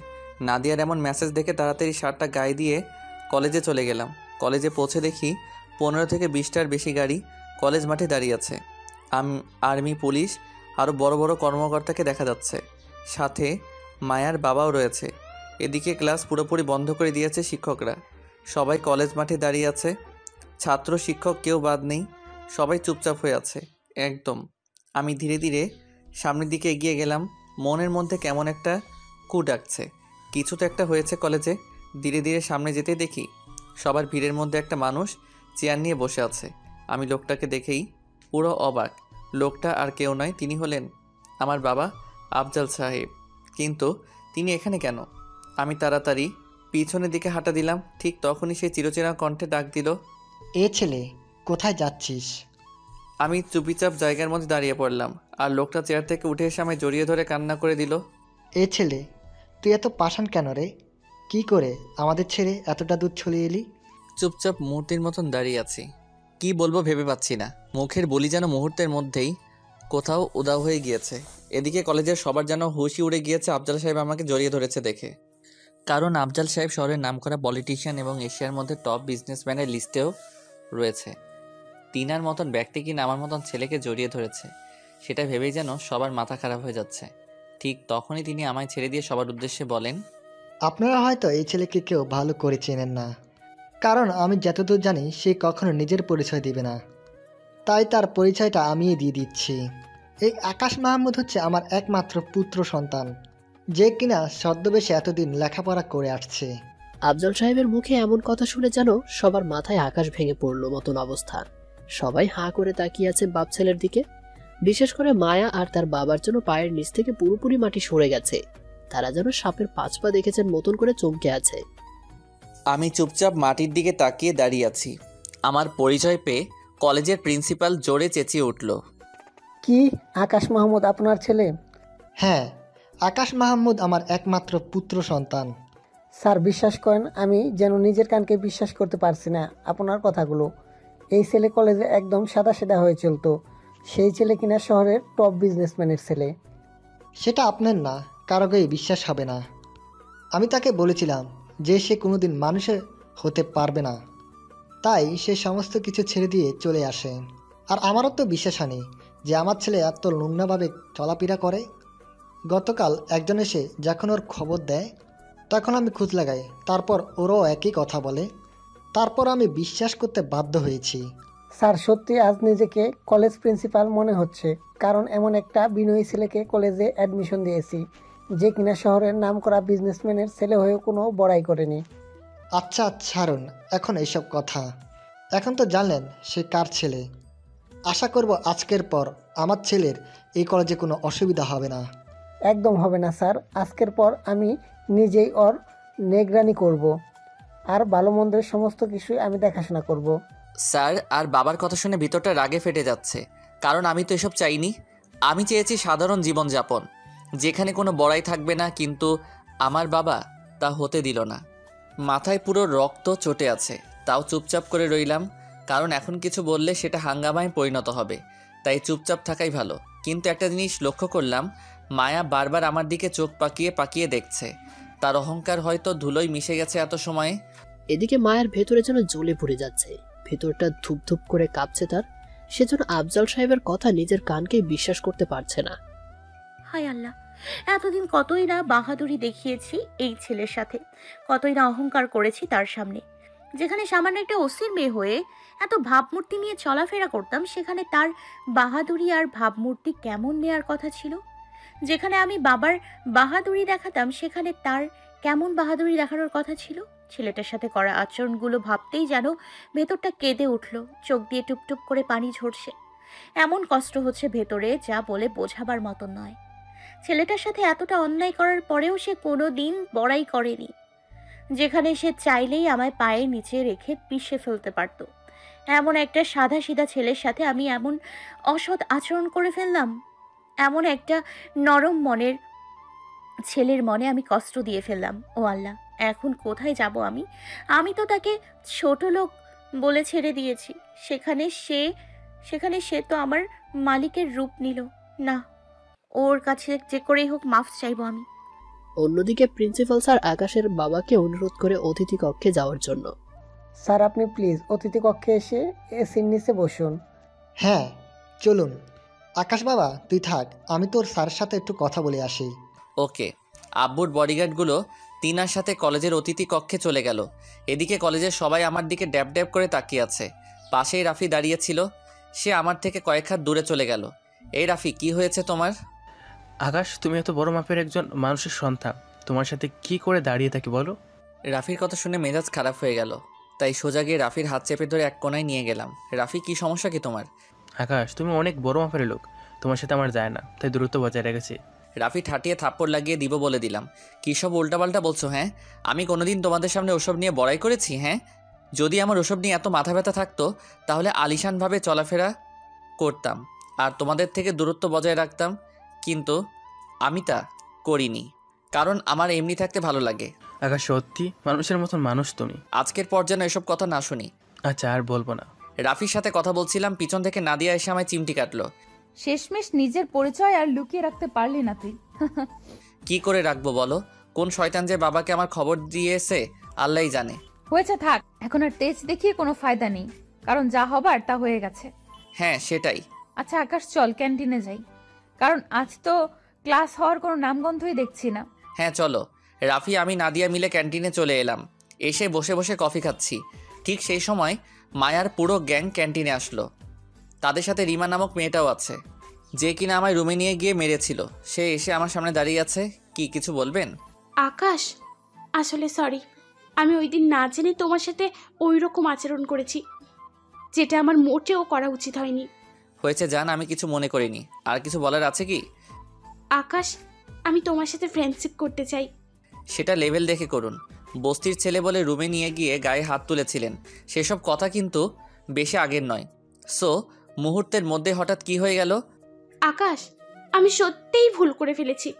নাদিয়ার এমন মেসেজ দেখে তাড়াতাড়ি শার্টটা গায়ে দিয়ে কলেজে চলে গেলাম। কলেজে পৌঁছে দেখি 15 থেকে 20টার বেশি গাড়ি কলেজ মাঠে দাঁড়িয়ে আছে। আর্মি, পুলিশ, আরও বড় বড় কর্মকর্তাকে দেখা যাচ্ছে। সাথে মায়ার বাবাও রয়েছে। এদিকে ক্লাস পুরোপুরি বন্ধ করে দিয়েছে শিক্ষকরা। সবাই কলেজ মাঠে দাঁড়িয়ে আছে। ছাত্র শিক্ষক কেউ বাদ নেই, সবাই চুপচাপ হয়ে আছে একদম। আমি ধীরে ধীরে সামনের দিকে এগিয়ে গেলাম। মনের মধ্যে কেমন একটা কু ডাকছে, কিছু তো একটা হয়েছে কলেজে। ধীরে ধীরে সামনে যেতে দেখি সবার ভিড়ের মধ্যে একটা মানুষ চেয়ার নিয়ে বসে আছে। আমি লোকটাকে দেখেই পুরো অবাক। লোকটা আর কেউ নয়, তিনি হলেন আমার বাবা আফজাল সাহেব। কিন্তু তিনি এখানে কেন? আমি তাড়াতাড়ি পিছনের দিকে হাঁটা দিলাম। ঠিক তখনই সে চিরচেনা কণ্ঠে ডাক দিল, এ ছেলে, কোথায় যাচ্ছিস? আমি চুপিচাপ জায়গার মধ্যে দাঁড়িয়ে পড়লাম, আর লোকটা চেয়ার থেকে উঠে এসে আমায় জড়িয়ে ধরে কান্না করে দিল। এ ছেলে, তুই এত পাষাণ কেন রে? কি করে আমাদের ছেড়ে এতটা দূর চলে এলি? চুপচাপ মূর্তির মতন দাঁড়িয়ে আছি, কি বলবো ভেবে পাচ্ছি না। মুখের বলি যেন মুহূর্তের মধ্যেই কোথাও উদাও হয়ে গিয়েছে। এদিকে কলেজের সবার যেন হুঁশি উড়ে গিয়েছে আফজাল সাহেব আমাকে জড়িয়ে ধরেছে দেখে। কারণ আফজাল সাহেব শহরের নামকরা পলিটিশিয়ান এবং এশিয়ার মধ্যে টপ বিজনেসম্যানের লিস্টেও রয়েছে। তিনার মতন ব্যক্তি কিনা আমার মতন ছেলেকে জড়িয়ে ধরেছে, সেটা ভেবেই যেন সবার মাথা খারাপ হয়ে যাচ্ছে। ঠিক তখনই তিনি আমায় ছেড়ে দিয়ে সবার উদ্দেশ্যে বলেন, আপনারা হয়তো এই ছেলেকে কেউ ভালো করে চেনেন না, কারণ আমি যতদূর জানি সে কখনো নিজের পরিচয় দিবে না, তাই তার পরিচয়টা আমিই দিয়ে দিচ্ছি। এই আকাশ মাহমুদ হচ্ছে আমার একমাত্র পুত্র সন্তান, যে কিনা ছদ্মবেশে এতদিন লেখাপড়া করে আসছে। আফজাল সাহেবের মুখে এমন কথা শুনে যেন সবার মাথায় আকাশ ভেঙে পড়ল মতন অবস্থা। সবাই হাঁ করে তাকিয়ে আছে বাপ ছেলের দিকে। বিশেষ করে মায়া আর তার বাবার জন্য পায়ের নিচ থেকে পুরোপুরি মাটি সরে গেছে। তারা যেন সাপের 5 পা দেখেছেন মতন করে চমকে আছে। আমি চুপচাপ মাটির দিকে তাকিয়ে দাঁড়িয়ে আছি। আমার পরিচয় পেয়ে কলেজের প্রিন্সিপাল জোরে চেঁচিয়ে উঠল, কি আকাশ মাহমুদ আপনার ছেলে? হ্যাঁ, আকাশ মাহমুদ আমার একমাত্র পুত্র সন্তান। স্যার বিশ্বাস করেন, আমি যেন নিজের কানকে বিশ্বাস করতে পারছি না আপনার কথাগুলো। এই ছেলে কলেজে একদম সাদাসিধা হয়ে চলতো, সেই ছেলে কিনা শহরের টপ বিজনেসম্যানের ছেলে। সেটা আপনার না, কারোকেই বিশ্বাস হবে না। আমি তাকে বলেছিলাম যে সে কোনোদিন মানুষের হতে পারবে না, তাই সে সমস্ত কিছু ছেড়ে দিয়ে চলে আসে। আর আমারও তো বিশ্বাস হয়নি যে আমার ছেলে এত নোংরাভাবে চলাফেরা করে। গতকাল একজন এসে যখন ওর খবর দেয় তখন আমি খোঁজ লাগাই, তারপর ওরও একই কথা বলে। তারপর আমি বিশ্বাস করতে বাধ্য হয়েছি। স্যার সত্যি আজ নিজেকে কলেজ প্রিন্সিপাল মনে হচ্ছে, কারণ এমন একটা বিনয়ী ছেলেকে কলেজে অ্যাডমিশন দিয়েছি যে কিনা শহরের নামকরা বিজনেসম্যানের ছেলে হয়েও কোনো বড়াই করেনি। আচ্ছা ছাড়ুন এখন এইসব কথা। এখন তো জানলেন সে কার ছেলে। আশা করব আজকের পর আমার ছেলের এই কলেজে কোনো অসুবিধা হবে না। একদম হবে না স্যার, আজকের পর আমি নিজেই ওর নিগরানি করব, আর ভালো মন্দের সমস্ত কিছুই আমি দেখাশোনা করব। স্যার আর বাবার কথা শুনে ভিতরটা রাগে ফেটে যাচ্ছে, কারণ আমি তো এসব চাইনি। আমি চেয়েছি সাধারণ জীবনযাপন, যেখানে কোনো বড়াই থাকবে না, কিন্তু আমার বাবা তা হতে দিল না। মাথায় পুরো রক্ত চটে আছে, তাও চুপচাপ করে রইলাম, কারণ এখন কিছু বললে সেটা হাঙ্গামায় পরিণত হবে, তাই চুপচাপ থাকাই ভালো। কিন্তু একটা জিনিস লক্ষ্য করলাম, মায়া বারবার আমার দিকে চোখ পাকিয়ে পাকিয়ে দেখছে। তার অহংকার হয়তো ধুলোয় মিশে গেছে এত সময়ে। এদিকে মায়ের ভেতরে যেন জ্বলে পড়ে যাচ্ছে, ভেতরটা ধুপধুপ করে কাঁপছে তার। সেজন্য আফজাল সাহেবের কথা নিজের কানকেই বিশ্বাস করতে পারছে না। হায় আল্লাহ, এতদিন কতই না বাহাদুরি দেখিয়েছি এই ছেলের সাথে, কতই না অহংকার করেছি তার সামনে। যেখানে সামান্য একটা ওসির মেয়ে হয়ে এত ভাবমূর্তি নিয়ে চলাফেরা করতাম, সেখানে তার বাহাদুরি আর ভাবমূর্তি কেমন নেয়ার কথা ছিল। যেখানে আমি বাবার বাহাদুরি দেখাতাম, সেখানে তার কেমন বাহাদুরি দেখানোর কথা ছিল। ছেলেটার সাথে করা আচরণগুলো ভাবতেই যেন ভেতরটা কেঁদে উঠল, চোখ দিয়ে টুপটুপ করে পানি ঝরছে। এমন কষ্ট হচ্ছে ভেতরে যা বলে বোঝাবার মতন নয়। ছেলেটার সাথে এতটা অন্যায় করার পরেও সে কোনো দিন বড়াই করেনি, যেখানে সে চাইলেই আমায় পায়ের নিচে রেখে পিষে ফেলতে পারত। এমন একটা সাদা সিধা ছেলের সাথে আমি এমন অসৎ আচরণ করে ফেললাম। এমন একটা নরম মনের ছেলের মনে আমি কষ্ট দিয়ে ফেললাম। ও আল্লাহ, এখন কোথায় যাব আমি? আমি তো তাকে ছোট লোক বলে ছেড়ে দিয়েছি, সেখানে সে তো আমার মালিকের রূপ নিল না। ওর কাছে যে করেই হোক মাফ চাইবো আমি। অন্যদিকে প্রিন্সিপাল স্যার আকাশের বাবাকে অনুরোধ করে অতিথি কক্ষে যাওয়ার জন্য। স্যার আপনি প্লিজ অতিথি কক্ষে এসে এসির নিচে বসুন। হ্যাঁ চলুন। আকাশ বাবা তুই থাক, আমি তোর স্যারের সাথে একটু কথা বলে আসি। ওকে। আব্বুর বডিগার্ডগুলো তিনার সাথে কলেজের অতিথি কক্ষে চলে গেল। এদিকে কলেজের সবাই আমার দিকে ড্যাব ড্যাব করে তাকিয়ে আছে। পাশেই রাফি দাঁড়িয়েছিল, সে আমার থেকে কয়েক হাত দূরে চলে গেল। এই রাফি, কি হয়েছে তোমার? আকাশ, তুমি এত বড় মাপের একজন মানুষের সন্তান, তোমার সাথে কি করে দাঁড়িয়ে থাকি বলো? রাফির কথা শুনে মেজাজ খারাপ হয়ে গেল, তাই সোজা গিয়ে রাফির হাত চেপে ধরে এক কোনায় নিয়ে গেলাম। রাফি, কি সমস্যা কি তোমার? আকাশ, তুমি অনেক বড় মাপের লোক, তোমার সাথে আমার যায় না, তাই দূরত্ব বজায় রেখেছি। রাফি ঠাটিয়ে থাপ্পড় লাগিয়ে দিব বলে দিলাম। কী সব উল্টাপাল্টা বলছো? হ্যাঁ, আমি কোনোদিন তোমাদের সামনে ওসব নিয়ে বড়াই করেছি? হ্যাঁ, যদি আমার ওসব নিয়ে এত মাথা ব্যথা থাকতো তাহলে আলিশানভাবে চলাফেরা করতাম আর তোমাদের থেকে দূরত্ব বজায় রাখতাম, কিন্তু আমি তা করিনি, কারণ আমার এমনি থাকতে ভালো লাগে। আকাশ, সত্যি মানুষের মতন মানুষ তুমি। আজকের পর যেন এসব কথা না শুনি। আচ্ছা, আর বলবো না। রাফির সাথে কথা বলছিলাম, পিছন থেকে নাদিয়া এসে আমায় চিমটি কাটলো। শেষমেশ নিজের পরিচয় আর লুকিয়ে রাখতে পারলি না তুই। কি করে রাখবো বলো? কোন শয়তান যে বাবাকে আমার খবর দিয়েছে আল্লাহই জানে। হয়েছে, থাক, এখন আর তেজ দেখিয়ে কোনো ফায়দা নেই, কারণ যা হবার তা হয়ে গেছে। হ্যাঁ সেটাই। আচ্ছা আকাশ, চল ক্যান্টিনে যাই, কারণ আজ তো ক্লাস হওয়ার কোনো নামগন্ধই দেখছি না। হ্যাঁ চলো। রাফি, আমি নাদিয়া মিলে ক্যান্টিনে চলে এলাম। এসে বসে বসে কফি খাচ্ছি। ঠিক সেই সময় মায়ার পুরো গ্যাং ক্যান্টিনে আসলো। তাদের সাথে রিমা নামক মেয়েটাও আছে, যে কিনা আমায় রুমে নিয়ে গিয়ে মেরেছিল। সে এসে আমার সামনে দাঁড়িয়ে আছে। কি কিছু বলবেন? আকাশ, আসলে সরি, আমি ওই দিন না জেনে তোমার সাথে ওই রকম আচরণ করেছি, যেটা আমার মোটেও করা উচিত হয়নি। হয়েছে জান, আমি কিছু মনে করিনি। আর কিছু বলার আছে কি? আকাশ, আমি তোমার সাথে ফ্রেন্ডশিপ করতে চাই। সেটা লেভেল দেখে করুন। বস্তির ছেলে বলে রুমে নিয়ে গিয়ে গায়ে হাত তুলেছিলেন, সেসব কথা কিন্তু বেশি আগের নয়। সো মুহূর্তের মধ্যে হঠাৎ কি হয়ে গেল? আকাশ, আমি সত্যিই ভুল করে ফেলেছি।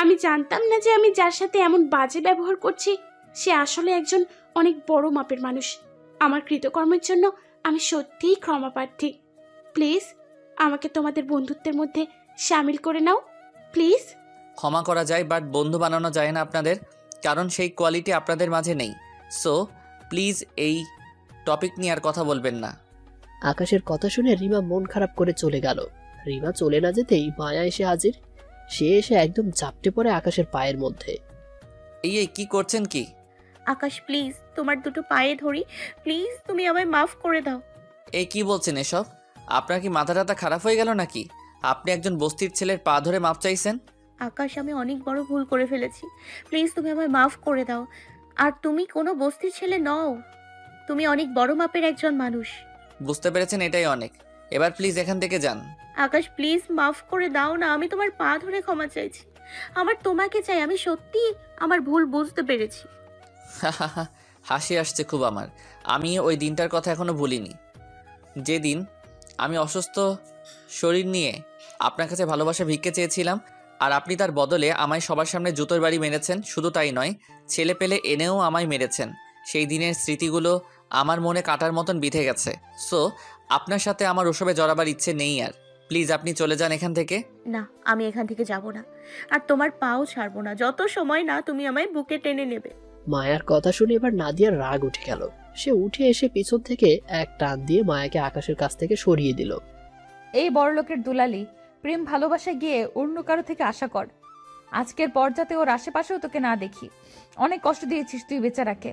আমি জানতাম না যে আমি যার সাথে এমন বাজে ব্যবহার করছি সে আসলে একজন অনেক বড় মাপের মানুষ। আমার কৃতকর্মের জন্য আমি সত্যিই ক্ষমা প্রার্থী। প্লিজ আমাকে তোমাদের বন্ধুত্বের মধ্যে শামিল করে নাও, প্লিজ। ক্ষমা করা যায়, বাট বন্ধু বানানো যায় না আপনাদের, কারণ সেই কোয়ালিটি আপনাদের মাঝে নেই। সো প্লিজ এই টপিক নিয়ে আর কথা বলবেন না। আকাশের কথা শুনে রিমা মন খারাপ করে চলে গেল। রিমা চলে না যেতেই মায়া এসে হাজির। সে এসে একদম চাপটে পড়ে আকাশের পায়ের মধ্যে। এই কি করছেন কি? আকাশ প্লিজ, তোমার দুটো পায়ে ধরি, প্লিজ তুমি আমায় মাফ করে দাও। এই কি বলছেন এসব? আপনার কি মাথা টাথা খারাপ হয়ে গেল নাকি? আপনি একজন বস্তির ছেলের পা ধরে মাপ চাইছেন? আকাশ, আমি অনেক বড় ভুল করে ফেলেছি, প্লিজ তুমি আমায় মাফ করে দাও। আর তুমি কোনো বস্তির ছেলে নও, তুমি অনেক বড় মাপের একজন মানুষ। বুঝতে পেরেছেন, এটাই অনেক। এবার প্লিজ এখান থেকে যান। আকাশ প্লিজ মাফ করে দাও না, আমি তোমার পা ধরে ক্ষমা চাইছি। আমার তোমাকে চাই, আমি সত্যি আমার ভুল বুঝতে পেরেছি। হাসি আসছে খুব আমার। আমি ওই দিনটার কথা এখনো ভুলিনি, যেদিন আমি অসুস্থ শরীর নিয়ে আপনার কাছে ভালোবাসা ভিক্ষে চেয়েছিলাম, আর আপনি তার বদলে আমায় সবার সামনে জুতোর বাড়ি মেরেছেন। শুধু তাই নয়, ছেলে পেলে এনেও আমায় মেরেছেন। সেই দিনের স্মৃতিগুলো আমার মনে কাটার মতন বিঁধে গেছে। সো আপনার সাথে আমার ওসবে জড়াবার ইচ্ছে নেই আর। প্লিজ আপনি চলে যান এখান থেকে। না, আমি এখান থেকে যাব না, আর তোমার পাও ছাড়বো না যত সময় না তুমি আমায় বুকে টেনে নেবে। মায়ার কথা শুনে এবার নাদিয়ার রাগ উঠে গেল। সে উঠে এসে পিছন থেকে এক টান দিয়ে মায়াকে আকাশের কাছ থেকে সরিয়ে দিল। এই বড়লোকের দুলালি, প্রেম ভালোবাসা গিয়ে অন্য কারো থেকে আশা কর। আজকের পর যাতে ওর আশেপাশেও তোকে না দেখি। অনেক কষ্ট দিয়েছিস তুই বেচারাকে।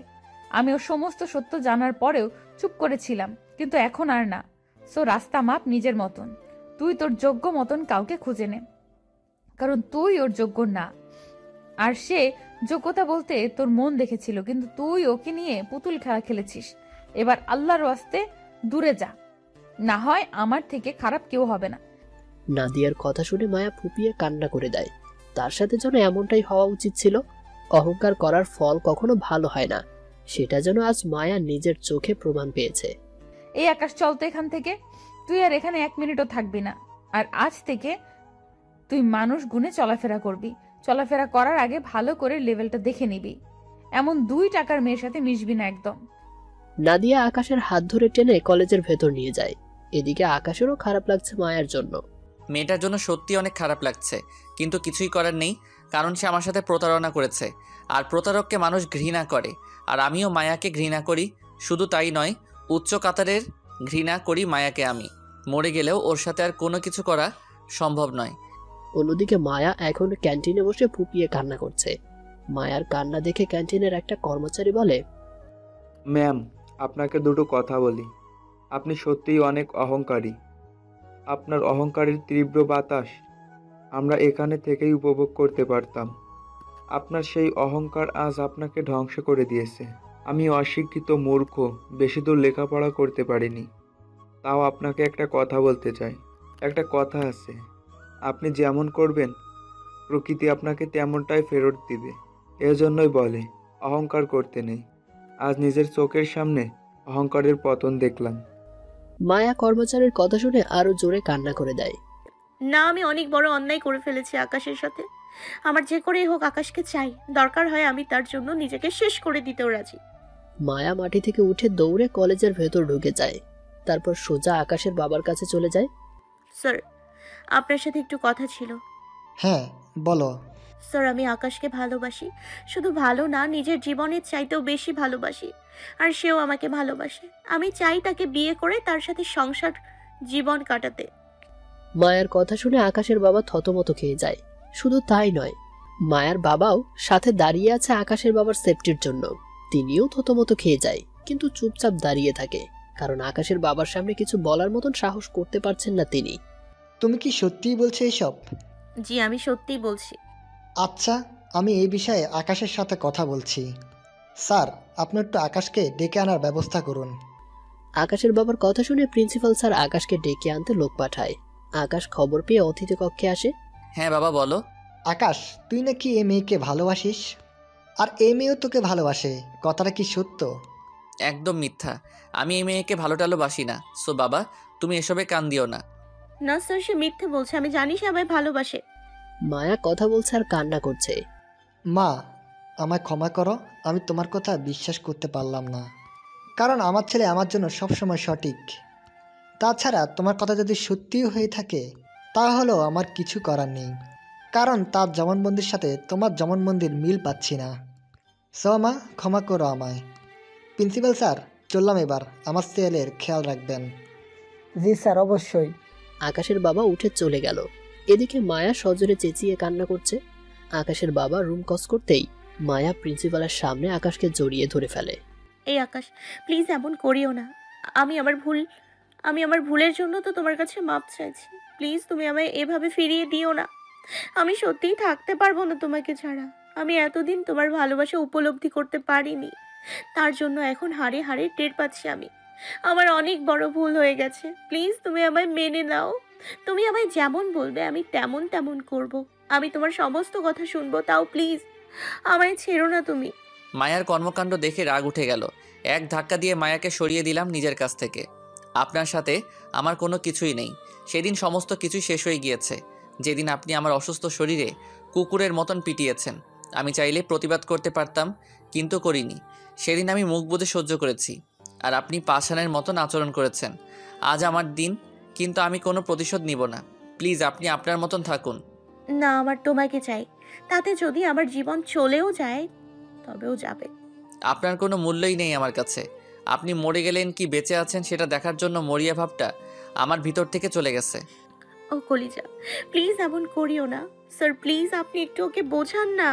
আমি ওর সমস্ত সত্য জানার পরেও চুপ করেছিলাম, কিন্তু এখন আর না। সো রাস্তা মাপ নিজের মতন। তুই তোর যোগ্য মতন কাউকে খুঁজে নে, কারণ তুই ওর যোগ্য না। আর সে যোগ্যতা বলতে তোর মন দেখেছিল, কিন্তু তুই ওকে নিয়ে পুতুল খেলা খেলেছিস। এবার আল্লাহর ওয়াস্তে দূরে যা, না হয় আমার থেকে খারাপ কেউ হবে না। নাদিয়ার কথা শুনে মায়া ফুপিয়ে কান্না করে দেয়। তার সাথে যেন এমনটাই হওয়া উচিত ছিল। অহংকার করার ফল কখনো ভালো হয় না, সেটা যেন আজ মায়া নিজের চোখে প্রমাণ পেয়েছে। এই আকাশ, চল তো এখান থেকে। তুই আর এখানে 1 মিনিটও থাকবি না। আর আজ থেকে তুই মানুষ গুণে চলাফেরা করবি। চলাফেরা করার আগে ভালো করে লেভেলটা দেখে নিবি। এমন 2 টাকার মেয়ের সাথে মিশবি না একদম। নাদিয়া আকাশের হাত ধরে টেনে কলেজের ভেতর নিয়ে যায়। এদিকে আকাশেরও খারাপ লাগছে মায়ার জন্য। মেয়েটার জন্য সত্যি অনেক খারাপ লাগছে, কিন্তু কিছুই করার নেই, কারণ সে আমার সাথে প্রতারণা করেছে। আর প্রতারককে মানুষ ঘৃণা করে, আর আমিও মায়াকে ঘৃণা করি। শুধু তাই নয়, উচ্চ কাতারের ঘৃণা করি মায়াকে। আমি মরে গেলেও ওর সাথে আর কোনো কিছু করা সম্ভব নয়। অন্যদিকে মায়া এখন ক্যান্টিনে বসে ফুপিয়ে কান্না করছে। মায়ার কান্না দেখে ক্যান্টিনের একটা কর্মচারী বলে, ম্যাম, আপনাকে দুটো কথা বলি। আপনি সত্যিই অনেক অহংকারী। আপনার অহংকারের তীব্র বাতাস আমরা এখানে থেকেই উপভোগ করতে পারতাম। আপনার সেই অহংকার আজ আপনাকে ধ্বংস করে দিয়েছে। আমি অশিক্ষিত মূর্খ, বেশি দূর লেখাপড়া করতে পারিনি, তাও আপনাকে একটা কথা বলতে চাই। একটা কথা আছে, আপনি যেমন করবেন প্রকৃতি আপনাকে তেমনটাই ফেরত দিবে। এজন্যই বলে অহংকার করতে নেই। আজ নিজের চোখের সামনে অহংকারের পতন দেখলাম। মায়া কর্মচারীর কথা শুনে আরো জোরে কান্না করে দেয়। না, আমি অনেক বড় অন্যায় করে ফেলেছি আকাশের সাথে। আমার যে করেই হোক আকাশকে চাই, দরকার হয় আমি তার জন্য নিজেকে শেষ করে দিতেও রাজি। মায়া মাটি থেকে উঠে দৌড়ে কলেজের ভেতর ঢুকে যায়। তারপর সোজা আকাশের বাবার কাছে চলে যায়। স্যার, আপনার সাথে একটু কথা ছিল। হ্যাঁ, বলো। স্যার, আমি আকাশকে ভালোবাসি। শুধু ভালো না, নিজের জীবনের চাইতেও বেশি ভালোবাসি। আর সেও আমাকে ভালোবাসে। আমি চাই তাকে বিয়ে করে তার সাথে সংসার জীবন কাটাতে। মায়ের কথা শুনে আকাশের বাবা থতমত খেয়ে যায়। শুধু তাই নয়, মায়ের বাবাও সাথে দাঁড়িয়ে আছে আকাশের বাবার সেফটির জন্য। তিনিও থতমত খেয়ে যায়, কিন্তু চুপচাপ দাঁড়িয়ে থাকে, কারণ আকাশের বাবার সামনে কিছু বলার মতন সাহস করতে পারছেন না তিনি। তুমি কি সত্যিই বলছো এসব? জি, আমি সত্যিই বলছি। আচ্ছা, আমি এই বিষয়ে আকাশের সাথে কথা বলছি। স্যার, আপনি একটু আকাশকে ডেকে আনার ব্যবস্থা করুন। আকাশের বাবার কথা শুনে প্রিন্সিপাল স্যার আকাশকে ডেকে আনতে লোক পাঠায়। আকাশ খবর পেয়ে অতিথি কক্ষে আসে। হ্যাঁ বাবা বলো। আকাশ, তুই নাকি এই মেয়েকে ভালোবাসিস, আর এই মেয়েও তোকে ভালোবাসে, কথাটা কি সত্য? একদম মিথ্যা, আমি এই মেয়েকে ভালো টালো বাসি না। সো বাবা তুমি এসবে কান দিও না। না স্যার, সে মিথ্যে বলছে, আমি জানি সে আমায় ভালোবাসে। মায়া কথা বলছে আর কান্না করছে। মা, আমায় ক্ষমা করো, আমি তোমার কথা বিশ্বাস করতে পারলাম না, কারণ আমার ছেলে আমার জন্য সবসময় সঠিক। তাছাড়া তোমার কথা যদি সত্যিও হয়ে থাকে তাহলেও আমার কিছু করার নেই, কারণ তার জবানবন্দির সাথে তোমার জবানবন্দির মিল পাচ্ছি না। সো মা, ক্ষমা করো আমায়। প্রিন্সিপাল স্যার, চললাম এবার, আমার ছেলের খেয়াল রাখবেন। জি স্যার, অবশ্যই। আকাশের বাবা উঠে চলে গেল। এদিকে মায়া সজোরে চেঁচিয়ে কান্না করছে। আকাশের বাবা রুম ক্রস করতেই মায়া প্রিন্সিপালের সামনে আকাশকে জড়িয়ে ধরে ফেলে। এই আকাশ, প্লিজ এমন করিও না। আমি আমার ভুলের জন্য তো তোমার কাছে মাপ চাইছি। প্লিজ তুমি আমায় এভাবে ফিরিয়ে দিও না। আমি সত্যিই থাকতে পারবো না তোমাকে ছাড়া। আমি এতদিন তোমার ভালোবাসা উপলব্ধি করতে পারিনি, তার জন্য এখন হাড়ে হাড়ে টের পাচ্ছি আমি। আমার অনেক বড় ভুল হয়ে গেছে। প্লিজ তুমি আমায় মেনে নাও। তুমি আমায় যেমন বলবে আমি তেমন তেমন করব। আমি তোমার সমস্ত কথা শুনবো, তাও প্লিজ আমায় ছেড়ো না তুমি। মায়ার কর্মকাণ্ড দেখে রাগ উঠে গেল। এক ধাক্কা দিয়ে মায়াকে সরিয়ে দিলাম নিজের কাছ থেকে। আপনার সাথে আমার কোনো কিছুই নেই। সেদিন সমস্ত কিছুই শেষ হয়ে গিয়েছে, যেদিন আপনি আমার অসুস্থ শরীরে কুকুরের মতন পিটিয়েছেন। আমি চাইলে প্রতিবাদ করতে পারতাম, কিন্তু করিনি। সেদিন আমি মুখ বুজে সহ্য করেছি, আর আপনি পাষাণের মতন আচরণ করেছেন। আজ আমার দিন, কিন্তু আমি কোনো প্রতিশোধ নিব না। প্লিজ আপনি আপনার মতন থাকুন। না, আমার তোমাকে চাই। তাতে যদি আমার জীবন চলেও যায় তবেও যাবে। আপনার কোনো মূল্যই নেই আমার কাছে। আপনি মরে গেলেন কি বেঁচে আছেন সেটা দেখার জন্য মরিয়া ভাবটা আমার ভিতর থেকে চলে গেছে। ও কলিজা, প্লিজ এমন করিও না। স্যার প্লিজ আপনি একটু ওকে বোঝান না।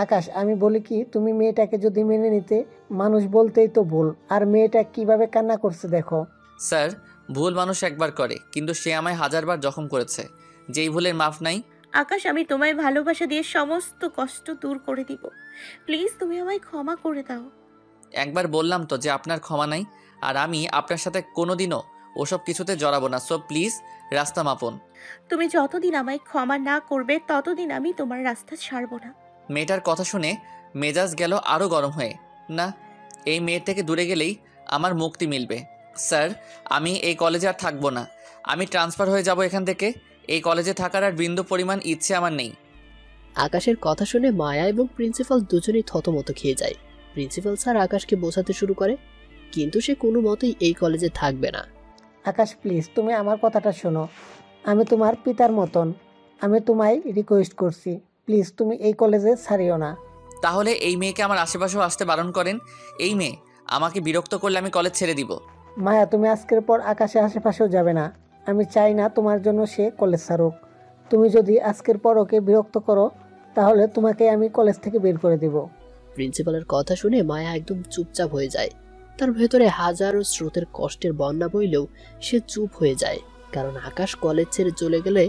আকাশ, আমি বলি কি, তুমি মেয়েটাকে যদি মেনে নিতে, মানুষ বলতেই তো ভুল, আর মেয়েটা কিভাবে কান্না করছে দেখো। স্যার, ভুল মানুষ একবার করে, কিন্তু সে আমায় হাজারবার জখম করেছে। যেই ভুলের মাফ নাই। আকাশ, আমি তোমায় ভালোবাসা দিয়ে সমস্ত কষ্ট দূর করে দিব। প্লিজ তুমি আমায় ক্ষমা করে দাও। একবার বললাম তো যে আপনার ক্ষমা নাই, আর আমি আপনার সাথে কোনোদিনও ওসব কিছুতে জড়াবো না। সো প্লিজ রাস্তা মাপুন। তুমি যতদিন আমায় ক্ষমা না করবে ততদিন আমি তোমার রাস্তা ছাড়ব না। মেয়েটার কথা শুনে মেজাজ গেল আরও গরম হয়ে। না, এই মেয়ের থেকে দূরে গেলেই আমার মুক্তি মিলবে। স্যার, আমি এই কলেজে আর থাকবো না। আমি ট্রান্সফার হয়ে যাব এখান থেকে। এই কলেজে থাকার আর বিন্দু পরিমাণ ইচ্ছে আমার নেই। আকাশের কথা শুনে মায়া এবং প্রিন্সিপাল দুজনেই থতমত খেয়ে যায়। প্রিন্সিপাল স্যার আকাশকে বোঝাতে শুরু করে, কিন্তু সে কোনো মতেই এই কলেজে থাকবে না। আকাশ প্লিজ, তুমি আমার কথাটা শোনো। আমি তোমার পিতার মতন, আমি তোমায় রিকোয়েস্ট করছি, প্লিজ তুমি এই কলেজে ছাড়িও না। তাহলে এই মেয়েকে আমার আশেপাশেও আসতে বারণ করেন। এই মেয়ে আমাকে বিরক্ত করলে আমি কলেজ ছেড়ে দিব। মায়া, তুমি আজকের পর আকাশে আশেপাশেও যাবে না। আমি চাই না তোমার জন্য সে কলেজ ছাড়ুক। তুমি যদি আজকের পর ওকে বিরক্ত করো তাহলে তোমাকে আমি কলেজ থেকে বের করে দেব। প্রিন্সিপালের কথা শুনে মায়া একদম চুপচাপ হয়ে যায়। তার ভেতরে হাজারো স্রোতের কষ্টের বন্যা বইলেও সে চুপ হয়ে যায়, কারণ আকাশ কলেজ ছেড়ে চলে গেলে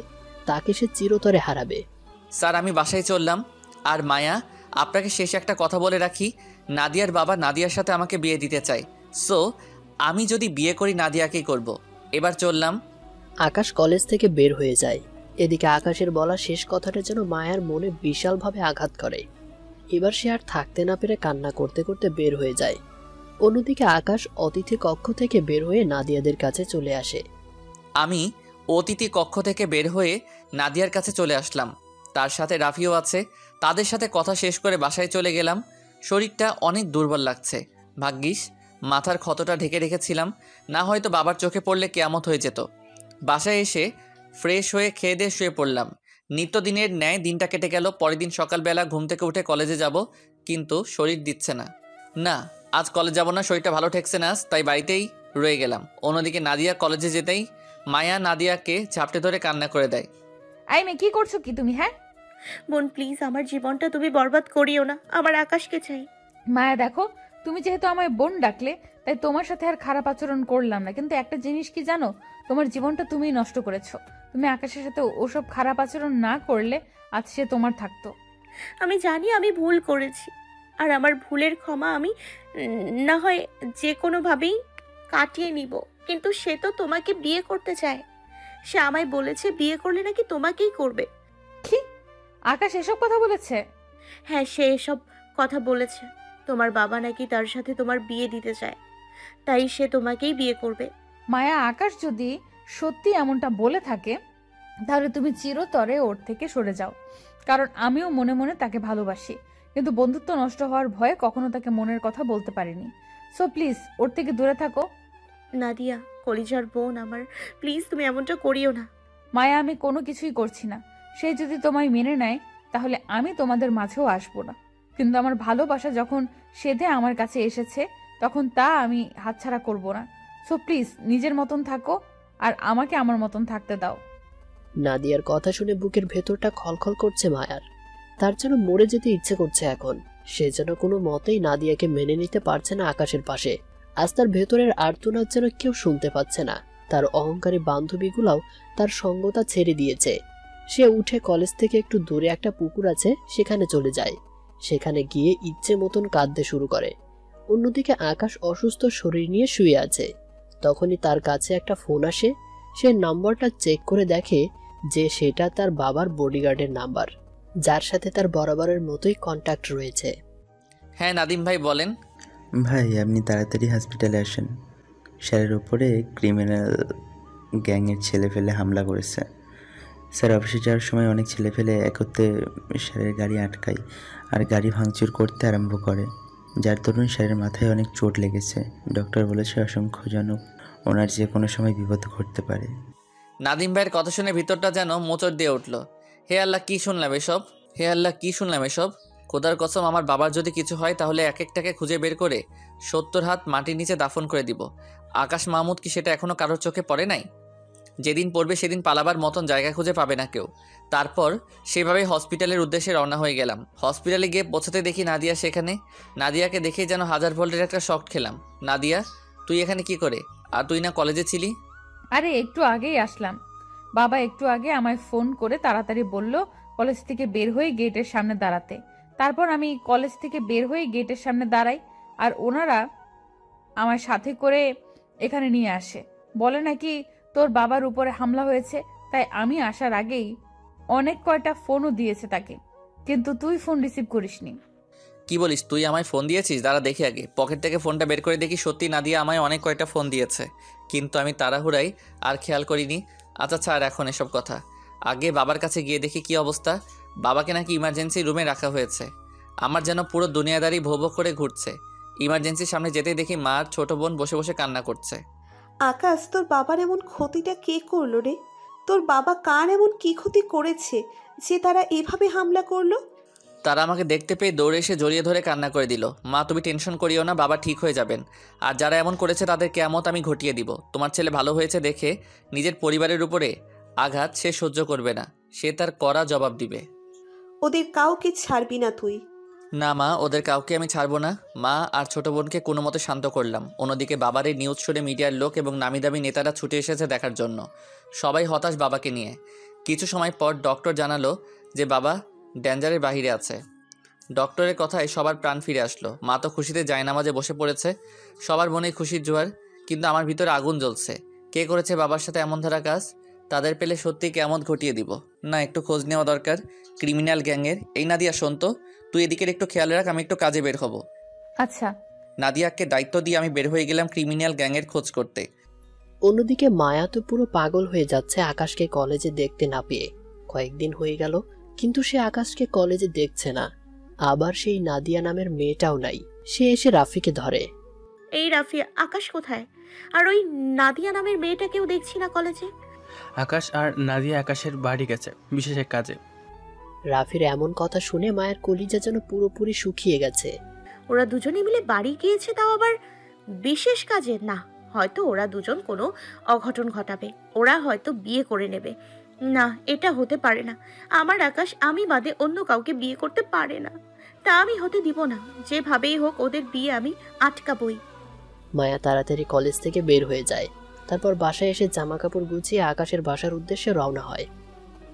তাকে সে চিরতরে হারাবে। স্যার, আমি বাসায় চললাম। আর মায়া, আপনাকে শেষে একটা কথা বলে রাখি, নাদিয়ার বাবা নাদিয়ার সাথে আমাকে বিয়ে দিতে চাই। সো আমি যদি বিয়ে করি নাদিয়াকেই করব। এবার চললাম। আকাশ কলেজ থেকে বের হয়ে যায়। এদিকে আকাশের বলা শেষ কথাটা যেন মায়ার মনে বিশালভাবে আঘাত করে। এবার সে আর থাকতে না পেরে কান্না করতে করতে বের হয়ে যায়। অন্যদিকে আকাশ অতিথি কক্ষ থেকে বের হয়ে নাদিয়াদের কাছে চলে আসে। আমি অতিথি কক্ষ থেকে বের হয়ে নাদিয়ার কাছে চলে আসলাম। তার সাথে রাফিও আছে। তাদের সাথে কথা শেষ করে বাসায় চলে গেলাম। শরীরটা অনেক দুর্বল লাগছে। ভাগ্যিস মাথার ক্ষতটা ঢেকে রেখেছিলাম, না হয়তো বাবার চোখে পড়লে কেয়ামত হয়ে যেত। বাসায় এসে ফ্রেশ হয়ে খেয়ে দিয়ে শুয়ে পড়লাম। নিত্যদিনের ন্যায় দিনটা কেটে গেল। পরের দিন সকালবেলা ঘুম থেকে উঠে কলেজে যাব, কিন্তু শরীর দিচ্ছে না। না, আজ কলেজ যাব না, শরীরটা ভালো ঠেকছে না, তাই বাড়িতেই রয়ে গেলাম। অন্যদিকে নাদিয়া কলেজে যেতেই মায়া নাদিয়াকে ঝাপটে ধরে কান্না করে দেয়। আই মে, কি করছো কি তুমি? হ্যাঁ বোন, প্লিজ আমার জীবনটা তুমি বরবাদ করিও না। আমার আকাশকে চাই। মায়া দেখো, তুমি যেহেতু আমায় বোন ডাকলে তাই তোমার সাথে আর খারাপ আচরণ করলাম না, কিন্তু একটা জিনিস কি জানো, তোমার জীবনটা তুমিই নষ্ট করেছো। তুমি আকাশের সাথে ওসব খারাপ আচরণ না করলে আজ সে তোমার থাকতো। আমি জানি আমি ভুল করেছি, আর আমার ভুলের ক্ষমা আমি না হয় যে কোনোভাবেই কাটিয়ে নিব, কিন্তু সে তো তোমাকে বিয়ে করতে চায়। সে আমায় বলেছে বিয়ে করলে নাকি তোমাকেই করবে। কি? আকাশ এসব কথা বলেছে? হ্যাঁ, সে এসব কথা বলেছে। তোমার বাবা নাকি তার সাথে তোমার বিয়ে দিতে চায়, তাই সে তোমাকেই বিয়ে করবে। মায়া, আকাশ যদি সত্যি এমনটা বলে থাকে তাহলে তুমি চিরতরে ওর থেকে সরে যাও, কারণ আমিও মনে মনে তাকে ভালোবাসি, কিন্তু বন্ধুত্ব নষ্ট হওয়ার ভয়ে কখনো তাকে মনের কথা বলতে পারিনি। সো প্লিজ ওর থেকে দূরে থাকো। নাদিয়া, কলিজার বোন আমার, প্লিজ তুমি এমনটা করিও না। মায়া, আমি কোনো কিছুই করছি না। সে যদি তোমায় মেনে নেয় তাহলে আমি তোমাদের মাঝেও আসবো না, কিন্তু আমার ভালোবাসা যখন সেধে আমার কাছে এসেছে তখন তা আমি হাতছাড়া করব না। সো প্লিজ নিজের মতন থাকো আর আমাকে আমার মতন থাকতে দাও। নাদিয়ার কথা শুনে বুকের ভেতরটা খলখল করছে মায়ার। তার যেন মরে যেতে ইচ্ছে করছে এখন। সে যেন কোনো মতেই নাদিয়াকে মেনে নিতে পারছে না আকাশের পাশে। আজ তার ভেতরের আর্তনাদ যেন কেউ শুনতে পাচ্ছে না। তার অহংকারী বান্ধবীগুলাও তার সঙ্গতা ছেড়ে দিয়েছে। সে উঠে কলেজ থেকে একটু দূরে একটা পুকুর আছে সেখানে চলে যায়। সেখানে গিয়ে ইচ্ছে মতন কাঁদতে শুরু করে। অন্যদিকে আকাশ অসুস্থ শরীর নিয়ে শুয়ে আছে। তখনই তার কাছে একটা ফোন আসে। সে নম্বরটা চেক করে দেখে যে সেটা তার বাবার বডিগার্ডের নাম্বার, যার সাথে তার বরাবরের মতোই কন্ট্যাক্ট রয়েছে। হ্যাঁ নাদিম ভাই বলেন। ভাই আপনি তাড়াতাড়ি হসপিটালে আসেন। স্যারের উপরে ক্রিমিনাল গ্যাংয়ের ছেলেপেলে হামলা করেছে। স্যার অফিসে যাওয়ার সময় অনেক ছেলেপেলে একত্রে স্যারের গাড়ি আটকায় আর গাড়ি ভাঙচুর করতে আরম্ভ করে, যার দরুন স্যারের মাথায় অনেক চোট লেগেছে। ডক্টর বলেছে অসংখ্যজনক ওনার যে কোনো সময় বিপদ ঘটতে পারে। নাদিম ভাইয়ের কথা শুনে ভিতরটা যেন মোচড় দিয়ে উঠল। হে আল্লাহ, কি শুনলাম এসব! হে আল্লাহ, কি শুনলাম এসব! খোদার কসম, আমার বাবার যদি কিছু হয় তাহলে এক একটাকে খুঁজে বের করে 70 হাত মাটির নিচে দাফন করে দিব। আকাশ মাহমুদ কি সেটা এখনো কারোর চোখে পড়ে নাই? যেদিন পড়বে সেদিন পালাবার মতন জায়গা খুঁজে পাবে না কেউ। তারপর সেভাবেই হসপিটালের উদ্দেশ্যে রওনা হয়ে গেলাম। হসপিটালে গিয়ে পৌঁছাতে দেখি নাদিয়া সেখানে। নাদিয়াকে দেখেই যেন 1000 ভোল্টের একটা শক খেলাম। নাদিয়া, তুই এখানে কি করে? আর তুই না কলেজে ছিলি? আরে একটু আগেই আসলাম। বাবা একটু আগে আমায় ফোন করে তাড়াতাড়ি বলল কলেজ থেকে বের হয়ে গেটের সামনে দাঁড়াতে। তারপর আমি কলেজ থেকে বের হয়ে গেটের সামনে দাঁড়াই আর ওনারা আমার সাথে করে এখানে নিয়ে আসে। বলে নাকি তোর বাবার উপরে হামলা হয়েছে, তাই আমি আসার আগেই অনেক কয়টা ফোনও দিয়েছে তাকে, কিন্তু তুই ফোন রিসিভ করিসনি। কি বলিস? তুই আমায় ফোন দিয়েছিস? দাঁড়া দেখি আগে। পকেট থেকে ফোনটা বের করে দেখি সত্যি নাদিয়া আমায় অনেক কয়টা ফোন দিয়েছে, কিন্তু আমি তাড়াহুড়াই আর খেয়াল করিনি। আচ্ছা ছাড় এখন এসব কথা। আগে বাবার কাছে গিয়ে দেখি কি অবস্থা। বাবাকে নাকি ইমার্জেন্সি রুমে রাখা হয়েছে। আমার যেন পুরো দুনিয়াদারি ভোগ করে ঘুরছে। ইমার্জেন্সির সামনে যেতেই দেখি মা আর ছোট বোন বসে বসে কান্না করছে। আকাশ, তোর বাবার এমন ক্ষতিটা কে করলো রে? তোর বাবা কার এমন কি ক্ষতি করেছে যে তারা এভাবে হামলা করলো? তারা আমাকে দেখতে পেয়ে দৌড়ে এসে জড়িয়ে ধরে কান্না করে দিল। মা, তুমি টেনশন করিও না, বাবা ঠিক হয়ে যাবেন। আর যারা এমন করেছে তাদের কেয়ামত আমি ঘটিয়ে দিব। তোমার ছেলে ভালো হয়েছে দেখে নিজের পরিবারের উপরে আঘাত সে সহ্য করবে না, সে তার কড়া জবাব দিবে। ওদের কাউকে ছাড়বি না তুই? না মা, ওদের কাউকে আমি ছাড়বো না। মা আর ছোট বোনকে কোনো মতে শান্ত করলাম। অন্যদিকে বাবার এই নিউজ শুনে মিডিয়ার লোক এবং নামিদামি নেতারা ছুটে এসেছে দেখার জন্য। সবাই হতাশ বাবাকে নিয়ে। কিছু সময় পর ডক্টর জানালো যে বাবা ডেঞ্জারের বাহিরে আছে। ডক্টরের কথায় সবার প্রাণ ফিরে আসলো। মা তো খুশিতে জায়নামাজে বসে পড়েছে। সবার মনে খুশির জোয়ার, কিন্তু আমার ভিতরে আগুন জ্বলছে। কে করেছে বাবার সাথে এমন ধরা কাজ? তাদের পেলে সত্যি কেমন ঘটিয়ে দিব। না, একটু খোঁজ নেওয়া দরকার ক্রিমিনাল গ্যাংয়ের। এই নাদিয়া শোন তো, তুই এদিকের একটু খেয়াল রাখ, আমি একটু কাজে বের হব। আচ্ছা। নাদিয়াকে দায়িত্ব দিয়ে আমি বের হয়ে গেলাম ক্রিমিনাল গ্যাংয়ের খোঁজ করতে। অন্যদিকে মায়া তো পুরো পাগল হয়ে যাচ্ছে আকাশকে কলেজে দেখতে না পেয়ে। কয়েকদিন হয়ে গেল কিন্তু সে আকাশকে কলেজে দেখছে না। আবার সেই নাদিয়া নামের মেয়েটাও নাই। সে এসে রাফিকে ধরে। এই রাফি, আকাশ কোথায়? আর ওই নাদিয়া নামের মেয়েটাকেও দেখছি না কলেজে। আকাশ আর নাদিয়া আকাশের বাড়ি গেছে বিশেষ এক কাজে। রাফির এমন কথা শুনে মায়ের কলিজা যেন পুরোপুরি শুকিয়ে গেছে। ওরা দুজনে মিলে বাড়ি গিয়েছে, তাও আবার বিশেষ কাজে? না, হয়তো ওরা দুজন কোনো অঘটন ঘটাবে। ওরা হয়তো বিয়ে করে নেবে। না, এটা হতে পারে না। আমার আকাশ আমি বাদে অন্য কাউকে বিয়ে করতে পারে না। তা আমি হতে দিব না। যেভাবেই হোক ওদের বিয়ে আমি আটকাবই। মায়া তাড়াতাড়ি কলেজ থেকে বের হয়ে যায়। তারপর বাসায় এসে জামা কাপড় গুছিয়ে আকাশের বাসার উদ্দেশ্যে রওনা হয়।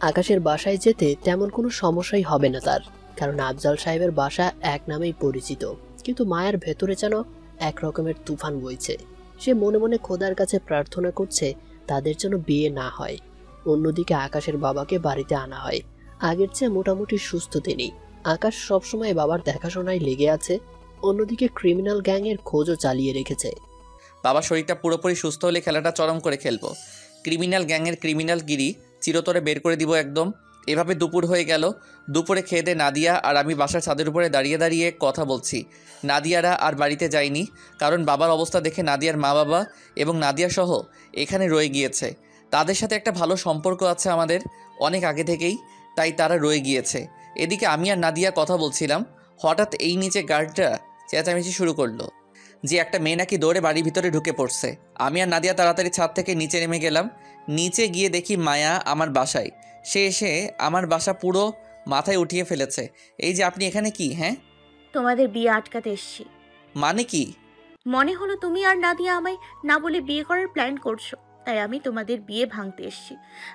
আকাশের বাসায় যেতে তেমন কোনো সমস্যাই হবে না তার, কারণ আফজাল সাহেবের বাসা এক নামেই পরিচিত। কিন্তু মায়ের ভেতরে যেন এক রকমের তুফান বইছে। সে মনে মনে খোদার কাছে প্রার্থনা করছে তাদের যেন বিয়ে না হয়। অন্যদিকে আকাশের বাবাকে বাড়িতে আনা হয়। আগের চেয়ে মোটামুটি সুস্থ তিনি। আকাশ সবসময় বাবার দেখাশোনায় লেগে আছে। অন্যদিকে ক্রিমিনাল গ্যাংয়ের খোঁজও চালিয়ে রেখেছে। বাবার শরীরটা পুরোপুরি সুস্থ হলে খেলাটা চরম করে খেলবো। ক্রিমিনাল গ্যাংয়ের ক্রিমিনাল গিরি চিরতরে বের করে দিব একদম। এভাবে দুপুর হয়ে গেল। দুপুরে খেয়ে দে নাদিয়া আর আমি বাসার ছাদের উপরে দাঁড়িয়ে দাঁড়িয়ে কথা বলছি। নাদিয়ারা আর বাড়িতে যায়নি, কারণ বাবার অবস্থা দেখে নাদিয়ার মা বাবা এবং নাদিয়া সহ এখানে রয়ে গিয়েছে। তাদের সাথে একটা ভালো সম্পর্ক আছে আমাদের অনেক আগে থেকেই, তাই তারা রয়ে গিয়েছে। এদিকে আমি আর নাদিয়া কথা বলছিলাম, হঠাৎ এই নিচে গার্ডটা চেঁচামেচি শুরু করলো যে একটা মেয়ে নাকি দৌড়ে বাড়ির ভিতরে ঢুকে পড়ছে। আমি আর নাদিয়া তাড়াতাড়ি ছাদ থেকে নিচে নেমে গেলাম। নিচে গিয়ে দেখি মায়া আমার বাসায়। সে এসে আমার বাসা পুরো মাথায় উঠিয়ে ফেলেছে। এই যে আপনি এখানে কি? হ্যাঁ, তোমাদের বিয়ে আটকাতে এসেছি। মানে কি? মনে হলো তুমি আর নাদিয়া আমায় না বলে বিয়ে করার প্ল্যান করছো, তাই আমি তোমাদের বিয়ে ভাঙতে এসেছি।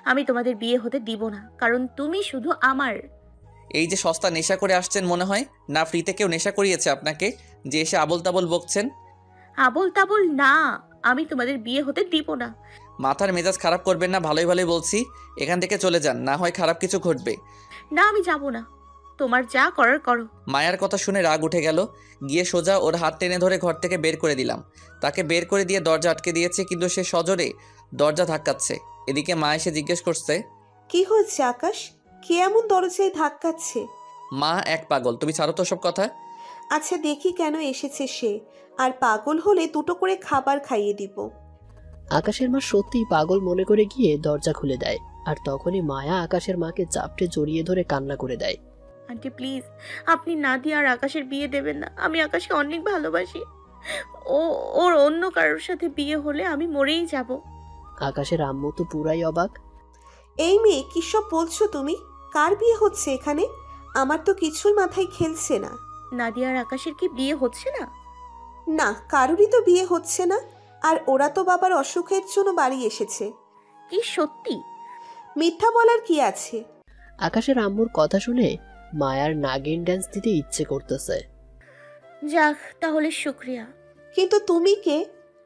আমি তোমাদের বিয়ে হতে দিব না, কারণ তুমি শুধু আমার। এই যে সস্তা নেশা করে আসছেন মনে হয়, না ফ্রিতে কেউ নেশা করিয়েছে আপনাকে যে এসে আবল তাবল বকছেন? আবল তাবল না, আমি তোমাদের বিয়ে হতে দিব না। মাথার মেজাজ খারাপ করবেন না, ভালোই ভালোই বলছি। এখান থেকে চলে যান, না হয় খারাপ কিছু ঘটবে। না, আমি যাব না, তোমার যা করার করো। মায়ার কথা শুনে রাগ উঠে গেল। গিয়ে সোজা ওর হাত টেনে ধরে ঘর থেকে বের করে দিলাম। তাকে বের করে দিয়ে দরজা আটকে দিয়েছে, কিন্তু সে সজোরে দরজা ধাক্কাচ্ছে। এদিকে মা এসে জিজ্ঞেস করছে, কি হয়েছে আকাশ? কে এমন দরজায় ধাক্কাচ্ছে? মা এক পাগল, তুমি ছাড়ো তো সব কথা। আচ্ছা দেখি কেন এসেছে সে, আর পাগল হলে দুটো করে খাবার খাইয়ে দিব। আকাশের মা সত্যিই পাগল মনে করে গিয়ে দরজা খুলে দেয়, আর তখনই মায়া আকাশের মাকে চাপটে জড়িয়ে ধরে কান্না করে দেয়। আন্টি প্লিজ, আপনি নাদিয়া আর আকাশের বিয়ে দেবেন না। আমি আকাশকে অনেক ভালোবাসি। ওর অন্য কারোর সাথে বিয়ে হলে আমি মরেই যাব। আকাশের আম্মু তো পুরাই অবাক। এই মেয়ে কি সব বলছো তুমি? কার বিয়ে হচ্ছে এখানে? আমার তো কিছুই মাথায় খেলছে না। নাদিয়া আর আকাশের কি বিয়ে হচ্ছে না? না, কারোরই তো বিয়ে হচ্ছে না। আর ওরা তো বাবার অসুখের জন্য বাড়ি এসেছে। কি সত্যি? মিথ্যা বলার কি আছে? আকাশের আম্মুর কথা শুনে মায়ার নাগিন ড্যান্স দিতে ইচ্ছে করতেছে। যাক, তাহলে শুক্রিয়া। কিন্তু তুমি কে?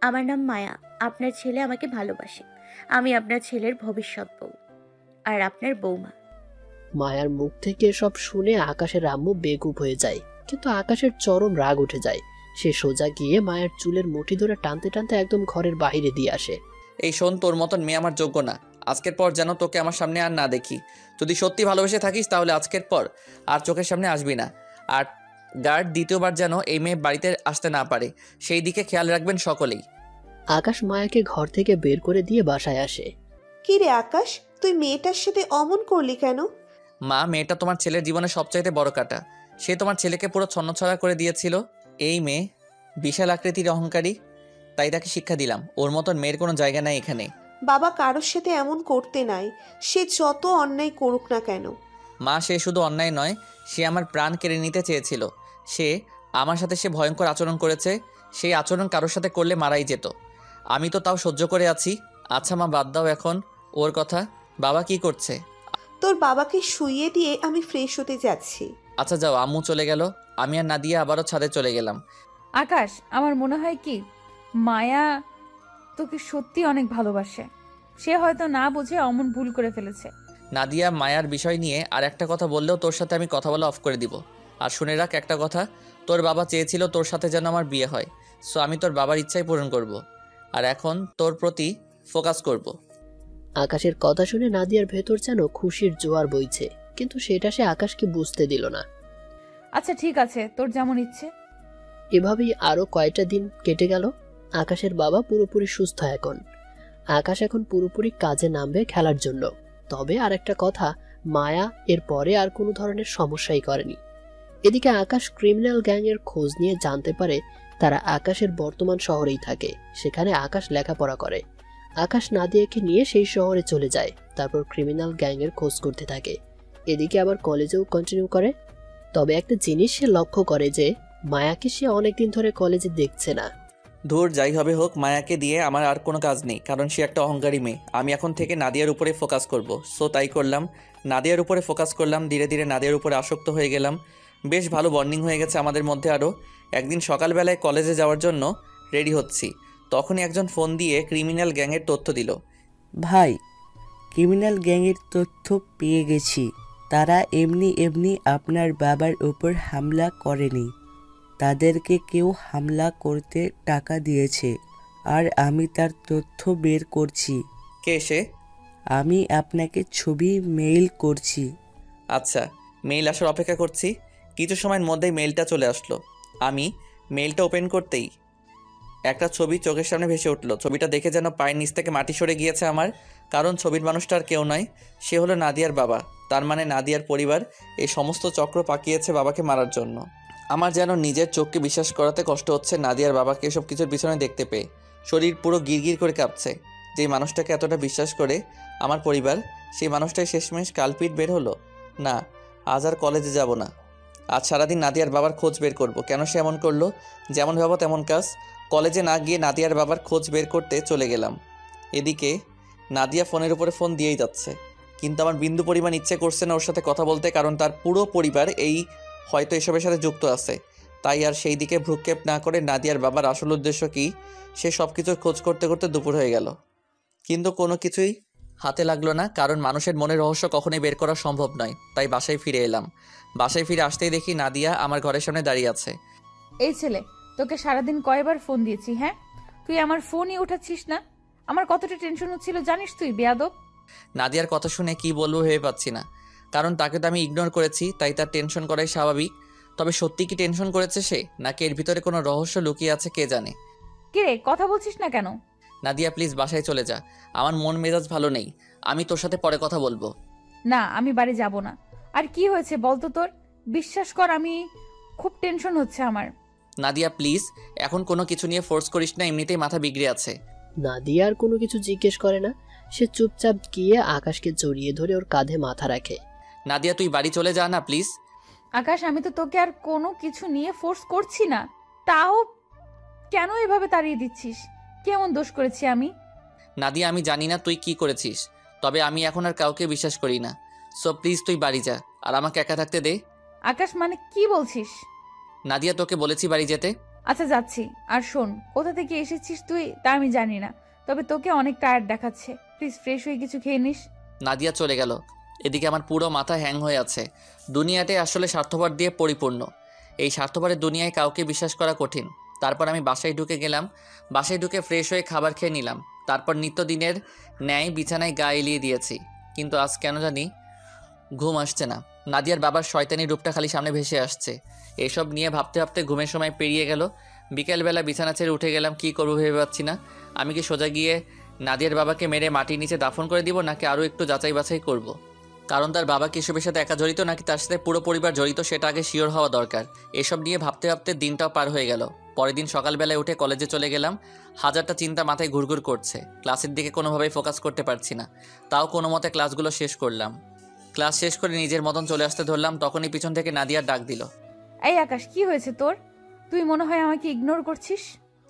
আমার নাম মায়া। আপনার ছেলে আমাকে ভালোবাসে। আমি আপনার ছেলের ভবিষ্যৎ বউ আর আপনার বৌমা। মায়ার মুখ থেকে সব শুনে আকাশের আম্মু বেকুব হয়ে যায়, কিন্তু আকাশের চরম রাগ উঠে যায়। সে সোজা গিয়ে মায়ের চুলের মুঠি ধরে টানতে টানতে একদম ঘরের বাইরে দিয়ে আসে। এই শোন, তোর মতন মেয়ে আমার যোগ্য না। আজকের পর যেন তোকে আমার সামনে আর না দেখি। যদি সত্যি ভালোবেসে থাকিস তাহলে আজকের পর আর চোখের সামনে আসবি না। আর গার্ড দ্বিতীয়বার যেন এই মেয়ে বাড়িতে আসতে না পারে, সেই দিকে খেয়াল রাখবেন সকলেই। আকাশ মায়াকে ঘর থেকে বের করে দিয়ে বাসায় আসে। কি রে আকাশ, তুই মেয়েটার সাথে অমন করলি কেন? মা, মেয়েটা তোমার ছেলের জীবনে সবচাইতে বড় কাটা। সে তোমার ছেলেকে পুরো ছন্নছাড়া করে দিয়েছিল। এই মেয়ে বিশাল আকৃতির অহংকারী, তাই তাকে শিক্ষা দিলাম। ওর মতন মেয়ের কোনো জায়গা নাই এখানে। বাবা কারোর সাথে এমন করতে নাই, সে যত অন্যায় করুক না কেন। মা, সে শুধু অন্যায় নয়, সে আমার প্রাণ কেড়ে নিতে চেয়েছিল। আমার সাথে সে ভয়ঙ্কর আচরণ করেছে। সেই আচরণ কারোর সাথে করলে মারাই যেত। আমি তো তাও সহ্য করে আছি। আচ্ছা মা, বাদ দাও এখন ওর কথা। বাবা কি করছে? তোর বাবাকে শুইয়ে দিয়ে আমি ফ্রেশ হতে যাচ্ছি। আচ্ছা যাও, আম্মু চলে গেল। আমি আর নাদিয়া আবারও ছাদে চলে গেলাম। আকাশ, আমার মনে হয় কি মায়া তোকে সত্যি অনেক ভালোবাসে। সে হয়তো না বুঝে অমন ভুল করে ফেলেছে। নাদিয়া, মায়ার বিষয় নিয়ে আর একটা কথা বললেও তোর সাথে আমি কথা বলা অফ করে দিব। আর শুনে রাখ একটা কথা, তোর বাবা চেয়েছিল তোর সাথে যেন আমার বিয়ে হয়। সো আমি তোর বাবার ইচ্ছাই পূরণ করব। আর এখন তোর প্রতি ফোকাস করব। আকাশের কথা শুনে নাদিয়ার ভেতর যেন খুশির জোয়ার বইছে, কিন্তু সেটা সে আকাশকে বুঝতে দিল না। আচ্ছা ঠিক আছে, তোর যেমন ইচ্ছে। এভাবেই আরো কয়টা দিন কেটে গেল। আকাশের বাবা পুরোপুরি সুস্থ এখন। আকাশ এখন পুরোপুরি কাজে নামবে খেলার জন্য। তবে আর একটা কথা, মায়া এর পরে আর কোনো ধরনের সমস্যাই করেনি। এদিকে আকাশ ক্রিমিনাল গ্যাংয়ের খোঁজ নিয়ে জানতে পারে তারা আকাশের বর্তমান শহরেই থাকে। সেখানে আকাশ লেখাপড়া করে। আকাশ নাদিয়াকে নিয়ে সেই শহরে চলে যায়, তারপর ক্রিমিনাল গ্যাংয়ের খোঁজ করতে থাকে। এদিকে আবার কলেজেও কন্টিনিউ করে। তবে একটা জিনিস সে লক্ষ্য করে যে মায়াকে সে অনেকদিন ধরে কলেজে দেখছে না। ধুর, যাই হবে হোক, মায়াকে দিয়ে আমার আর কোনো কাজ নেই, কারণ সে একটা অহংকারী মেয়ে। আমি এখন থেকে নাদিয়ার উপরে ফোকাস করব। সো তাই করলাম, নাদিয়ার উপরে ফোকাস করলাম। ধীরে ধীরে নাদিয়ার উপরে আসক্ত হয়ে গেলাম। বেশ ভালো বন্ডিং হয়ে গেছে আমাদের মধ্যে। আরও একদিন সকালবেলায় কলেজে যাওয়ার জন্য রেডি হচ্ছি, তখনই একজন ফোন দিয়ে ক্রিমিনাল গ্যাংয়ের তথ্য দিল। ভাই, ক্রিমিনাল গ্যাংয়ের তথ্য পেয়ে গেছি। তারা এমনি এমনি আপনার বাবার উপর হামলা করেনি, তাদেরকে কেউ হামলা করতে টাকা দিয়েছে, আর আমি তার তথ্য বের করছি। কে সে? আমি আপনাকে ছবি মেইল করছি। আচ্ছা, মেইল আসার অপেক্ষা করছি। কিছু সময়ের মধ্যেই মেইলটা চলে আসলো। আমি মেইলটা ওপেন করতেই একটা ছবি চোখের সামনে ভেসে উঠলো। ছবিটা দেখে যেন পায়ের নিচ থেকে মাটি সরে গিয়েছে আমার, কারণ ছবির মানুষটা আর কেউ নয়, সে হলো নাদিয়ার বাবা। তার মানে নাদিয়ার পরিবার এই সমস্ত চক্র পাকিয়েছে বাবাকে মারার জন্য। আমার যেন নিজের চোখকে বিশ্বাস করাতে কষ্ট হচ্ছে নাদিয়ার বাবাকে এসব কিছুর পিছনে দেখতে পেয়ে। শরীর পুরো গিরগির করে কাঁপছে। যেই মানুষটাকে এতটা বিশ্বাস করে আমার পরিবার, সেই মানুষটাই শেষমেশ কালপিট বের হলো। না, আজ আর কলেজে যাব না। আজ সারাদিন নাদিয়ার বাবার খোঁজ বের করব। কেন সে এমন করলো? যেমন ভাবো তেমন কাজ। কলেজে না গিয়ে নাদিয়ার বাবার খোঁজ বের করতে চলে গেলাম। এদিকে নাদিয়া ফোনের উপরে ফোন দিয়েই যাচ্ছে, কিন্তু আমার বিন্দু পরিমাণ ইচ্ছে করছে না ওর সাথে কথা বলতে, কারণ তার পুরো পরিবার হয়তো এসবের সাথে যুক্ত আছে। তাই আর সেই দিকে ভ্রুক্ষেপ না করে নাদিয়ার বাবার আসল উদ্দেশ্য কী সে সব কিছুর খোঁজ করতে করতে দুপুর হয়ে গেল, কিন্তু কোনো কিছুই হাতে লাগলো না, কারণ মানুষের মনের রহস্য কখনোই বের করা সম্ভব নয়। তাই বাসায় ফিরে এলাম। বাসায় ফিরে আসতেই দেখি নাদিয়া আমার ঘরের সামনে দাঁড়িয়ে আছে। এই ছেলে, তোকে সারাদিন কয়বার ফোন দিয়েছি? হ্যাঁ, তুই আমার ফোনই উঠাচ্ছিস না। আমার কতটা টেনশন হচ্ছিল জানিস তুই, বেয়াদব। নাদিয়ার কথা শুনে কি বলবো ভেবে পাচ্ছি না, কারণ তাকে তো আমি ইগনোর করেছি, তাই তার টেনশন করাই স্বাভাবিক। তবে সত্যি কি টেনশন করেছে সে, নাকি এর ভিতরে কোনো রহস্য লুকিয়ে আছে কে জানে। কিরে, কথা বলছিস না কেন? নাদিয়া প্লিজ বাসায় চলে যা, আমার মন মেজাজ ভালো নেই। আমি তোর সাথে পরে কথা বলবো। না, আমি বাড়ি যাব না। আর কি হয়েছে বলতো তোর? বিশ্বাস কর, আমি খুব টেনশন হচ্ছে আমার। নাদিয়া প্লিজ, এখন কোনো কিছু নিয়ে ফোর্স করিস না, এমনিতেই মাথা বিগড়ে আছে। নাদিয়া আর কোনো কিছু জিজ্ঞেস করে না, সে চুপচাপ গিয়ে আকাশকে জড়িয়ে ধরে ওর কাঁধে মাথা রাখে। নাদিয়া তুই বাড়ি চলে যা না প্লিজ। আকাশ, আমি তো তোকে আর কোনো কিছু নিয়ে ফোর্স করছি না, তাও কেন এভাবে তাড়িয়ে দিচ্ছিস? কেমন দোষ করেছি আমি? নাদিয়া আমি জানি না তুই কি করেছিস, তবে আমি এখন আর কাউকে বিশ্বাস করি না। সো প্লিজ তুই বাড়ি যা, আর আমাকে একা থাকতে দে। আকাশ, মানে কি বলছিস? নাদিয়া তোকে বলেছি বাড়ি যেতে। আচ্ছা যাচ্ছি। আর শোন, কোথা থেকে এসেছিস তুই তা আমি জানি না, তবে তোকে অনেক টায়ার্ড দেখাচ্ছে। প্লিজ ফ্রেশ হয়ে কিছু খেয়ে নিস। নাদিয়া চলে গেল। এদিকে আমার পুরো মাথা হ্যাং হয়ে আছে। দুনিয়াতে আসলে স্বার্থপর দিয়ে পরিপূর্ণ। এই স্বার্থপরের দুনিয়ায় কাউকে বিশ্বাস করা কঠিন। তারপর আমি বাসায় ঢুকে গেলাম। বাসায় ঢুকে ফ্রেশ হয়ে খাবার খেয়ে নিলাম। তারপর নিত্যদিনের ন্যায় বিছানায় গা এলিয়ে দিয়েছি, কিন্তু আজ কেন জানি ঘুম আসছে না। নাদিয়ার বাবার শয়তানি রূপটা খালি সামনে ভেসে আসছে। এসব নিয়ে ভাবতে ভাবতে ঘুমের সময় পেরিয়ে গেল। বিকেলবেলা বিছানা ছেড়ে উঠে গেলাম, কি করবো ভেবে পাচ্ছি না। আমি কি সোজা গিয়ে নাদিয়ার বাবাকে মেরে মাটির নিচে দাফন করে দিব, নাকি আরও একটু যাচাই বাছাই করব? কারণ তার বাবা কি এসবের সাথে একা জড়িত, নাকি তার সাথে পুরো পরিবার জড়িত, সেটা আগে শিওর হওয়া দরকার। এসব নিয়ে ভাবতে ভাবতে দিনটাও পার হয়ে গেল। পরের দিন সকালবেলায় উঠে কলেজে চলে গেলাম। হাজারটা চিন্তা মাথায় ঘুরঘুর করছে। ক্লাসের দিকে কোনোভাবেই ফোকাস করতে পারছি না। তাও কোনো মতে ক্লাসগুলো শেষ করলাম। ক্লাস শেষ করে নিজের মতন চলে আসতে ধরলাম, তখনই পিছন থেকে নাদিয়ার ডাক দিল। এই আকাশ, কি হয়েছে তোর? তুই মনে হয় আমাকে ইগনোর করছিস।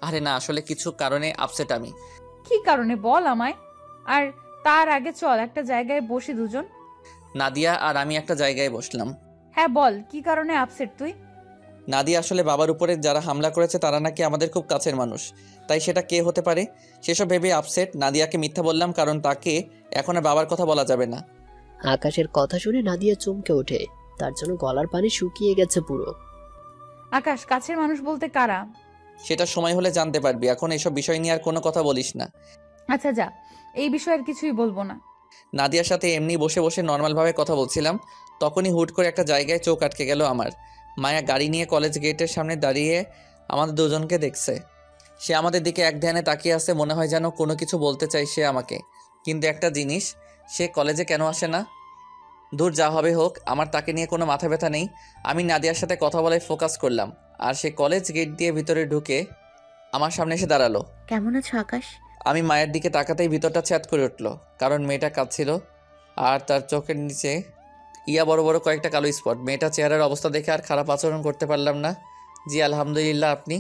আরে না, আসলে কিছু কারণে আপসেট আমি। কি কারণে বল আমায়। আর তার আগে চল একটা জায়গায় বসি দুজন। নাদিয়া আর আমি একটা জায়গায় বসলাম। হ্যাঁ বল, কি কারণে আপসেট তুই? নাদিয়া আসলে বাবার উপরে যারা হামলা করেছে তারা নাকি আমাদের খুব কাছের মানুষ, তাই সেটা কে হতে পারে সেসব ভেবে আপসেট। নাদিয়াকে মিথ্যা বললাম, কারণ তাকে এখন আর বাবার কথা বলা যাবে না। আকাশের কথা শুনে নাদিয়া চমকে ওঠে, তার জন্য গলার পানি শুকিয়ে গেছে পুরো। আকাশ, কাছের মানুষ বলতে কারা? সেটা সময় হলে জানতে পারবি, এখন এসব বিষয় নিয়ে আর কোনো কথা বলিস না। আচ্ছা যা, এই বিষয়ে আর কিছুই বলবো না। নাদিয়ার সাথে এমনি বসে বসে নর্মালভাবে কথা বলছিলাম, তখনই হুট করে একটা জায়গায় চোখ আটকে গেল আমার। মায়া গাড়ি নিয়ে কলেজ গেটের সামনে দাঁড়িয়ে আমাদের দুজনকে দেখছে। সে আমাদের দিকে এক ধ্যানে তাকিয়ে আছে, মনে হয় যেন কোনো কিছু বলতে চাই সে আমাকে। কিন্তু একটা জিনিস, সে কলেজে কেন আসে না? দূর যা হবে হোক, আমার তাকে নিয়ে কোনো মাথা ব্যথা নেই। আমি নাদিয়ার সাথে কথা বলায় ফোকাস করলাম, আর সে কলেজ গেট দিয়ে ভিতরে ঢুকে আমার সামনে এসে দাঁড়ালো। কেমন আছো আকাশ? আমি মায়ের দিকে তাকাতেই ভিতরটা ছ্যাদ করে উঠল, কারণ মেয়েটা কাঁদছিল আর তার চোখের নিচে বড় বড় কয়েকটা কালো স্পট। মেয়েটা চেহারার অবস্থা দেখে আর খারাপ আচরণ করতে পারলাম না। জি আলহামদুলিল্লাহ, আপনি?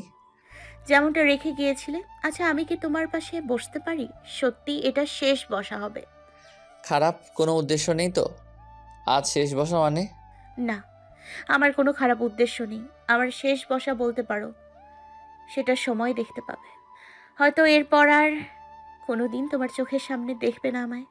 যেমনটা রেখে গিয়েছিলে। আচ্ছা, আমি কি তোমার পাশে বসতে পারি? সত্যি এটা শেষ বসা হবে। খারাপ কোনো উদ্দেশ্য নেই তো? আজ শেষ বসা মানে? না, আমার কোনো খারাপ উদ্দেশ্য নেই। আমার শেষ বসা বলতে পারো, সেটা সময় দেখতে পাবে। হয়তো এরপর আর কোনোদিন তোমার চোখের সামনে দেখবে না আমায়।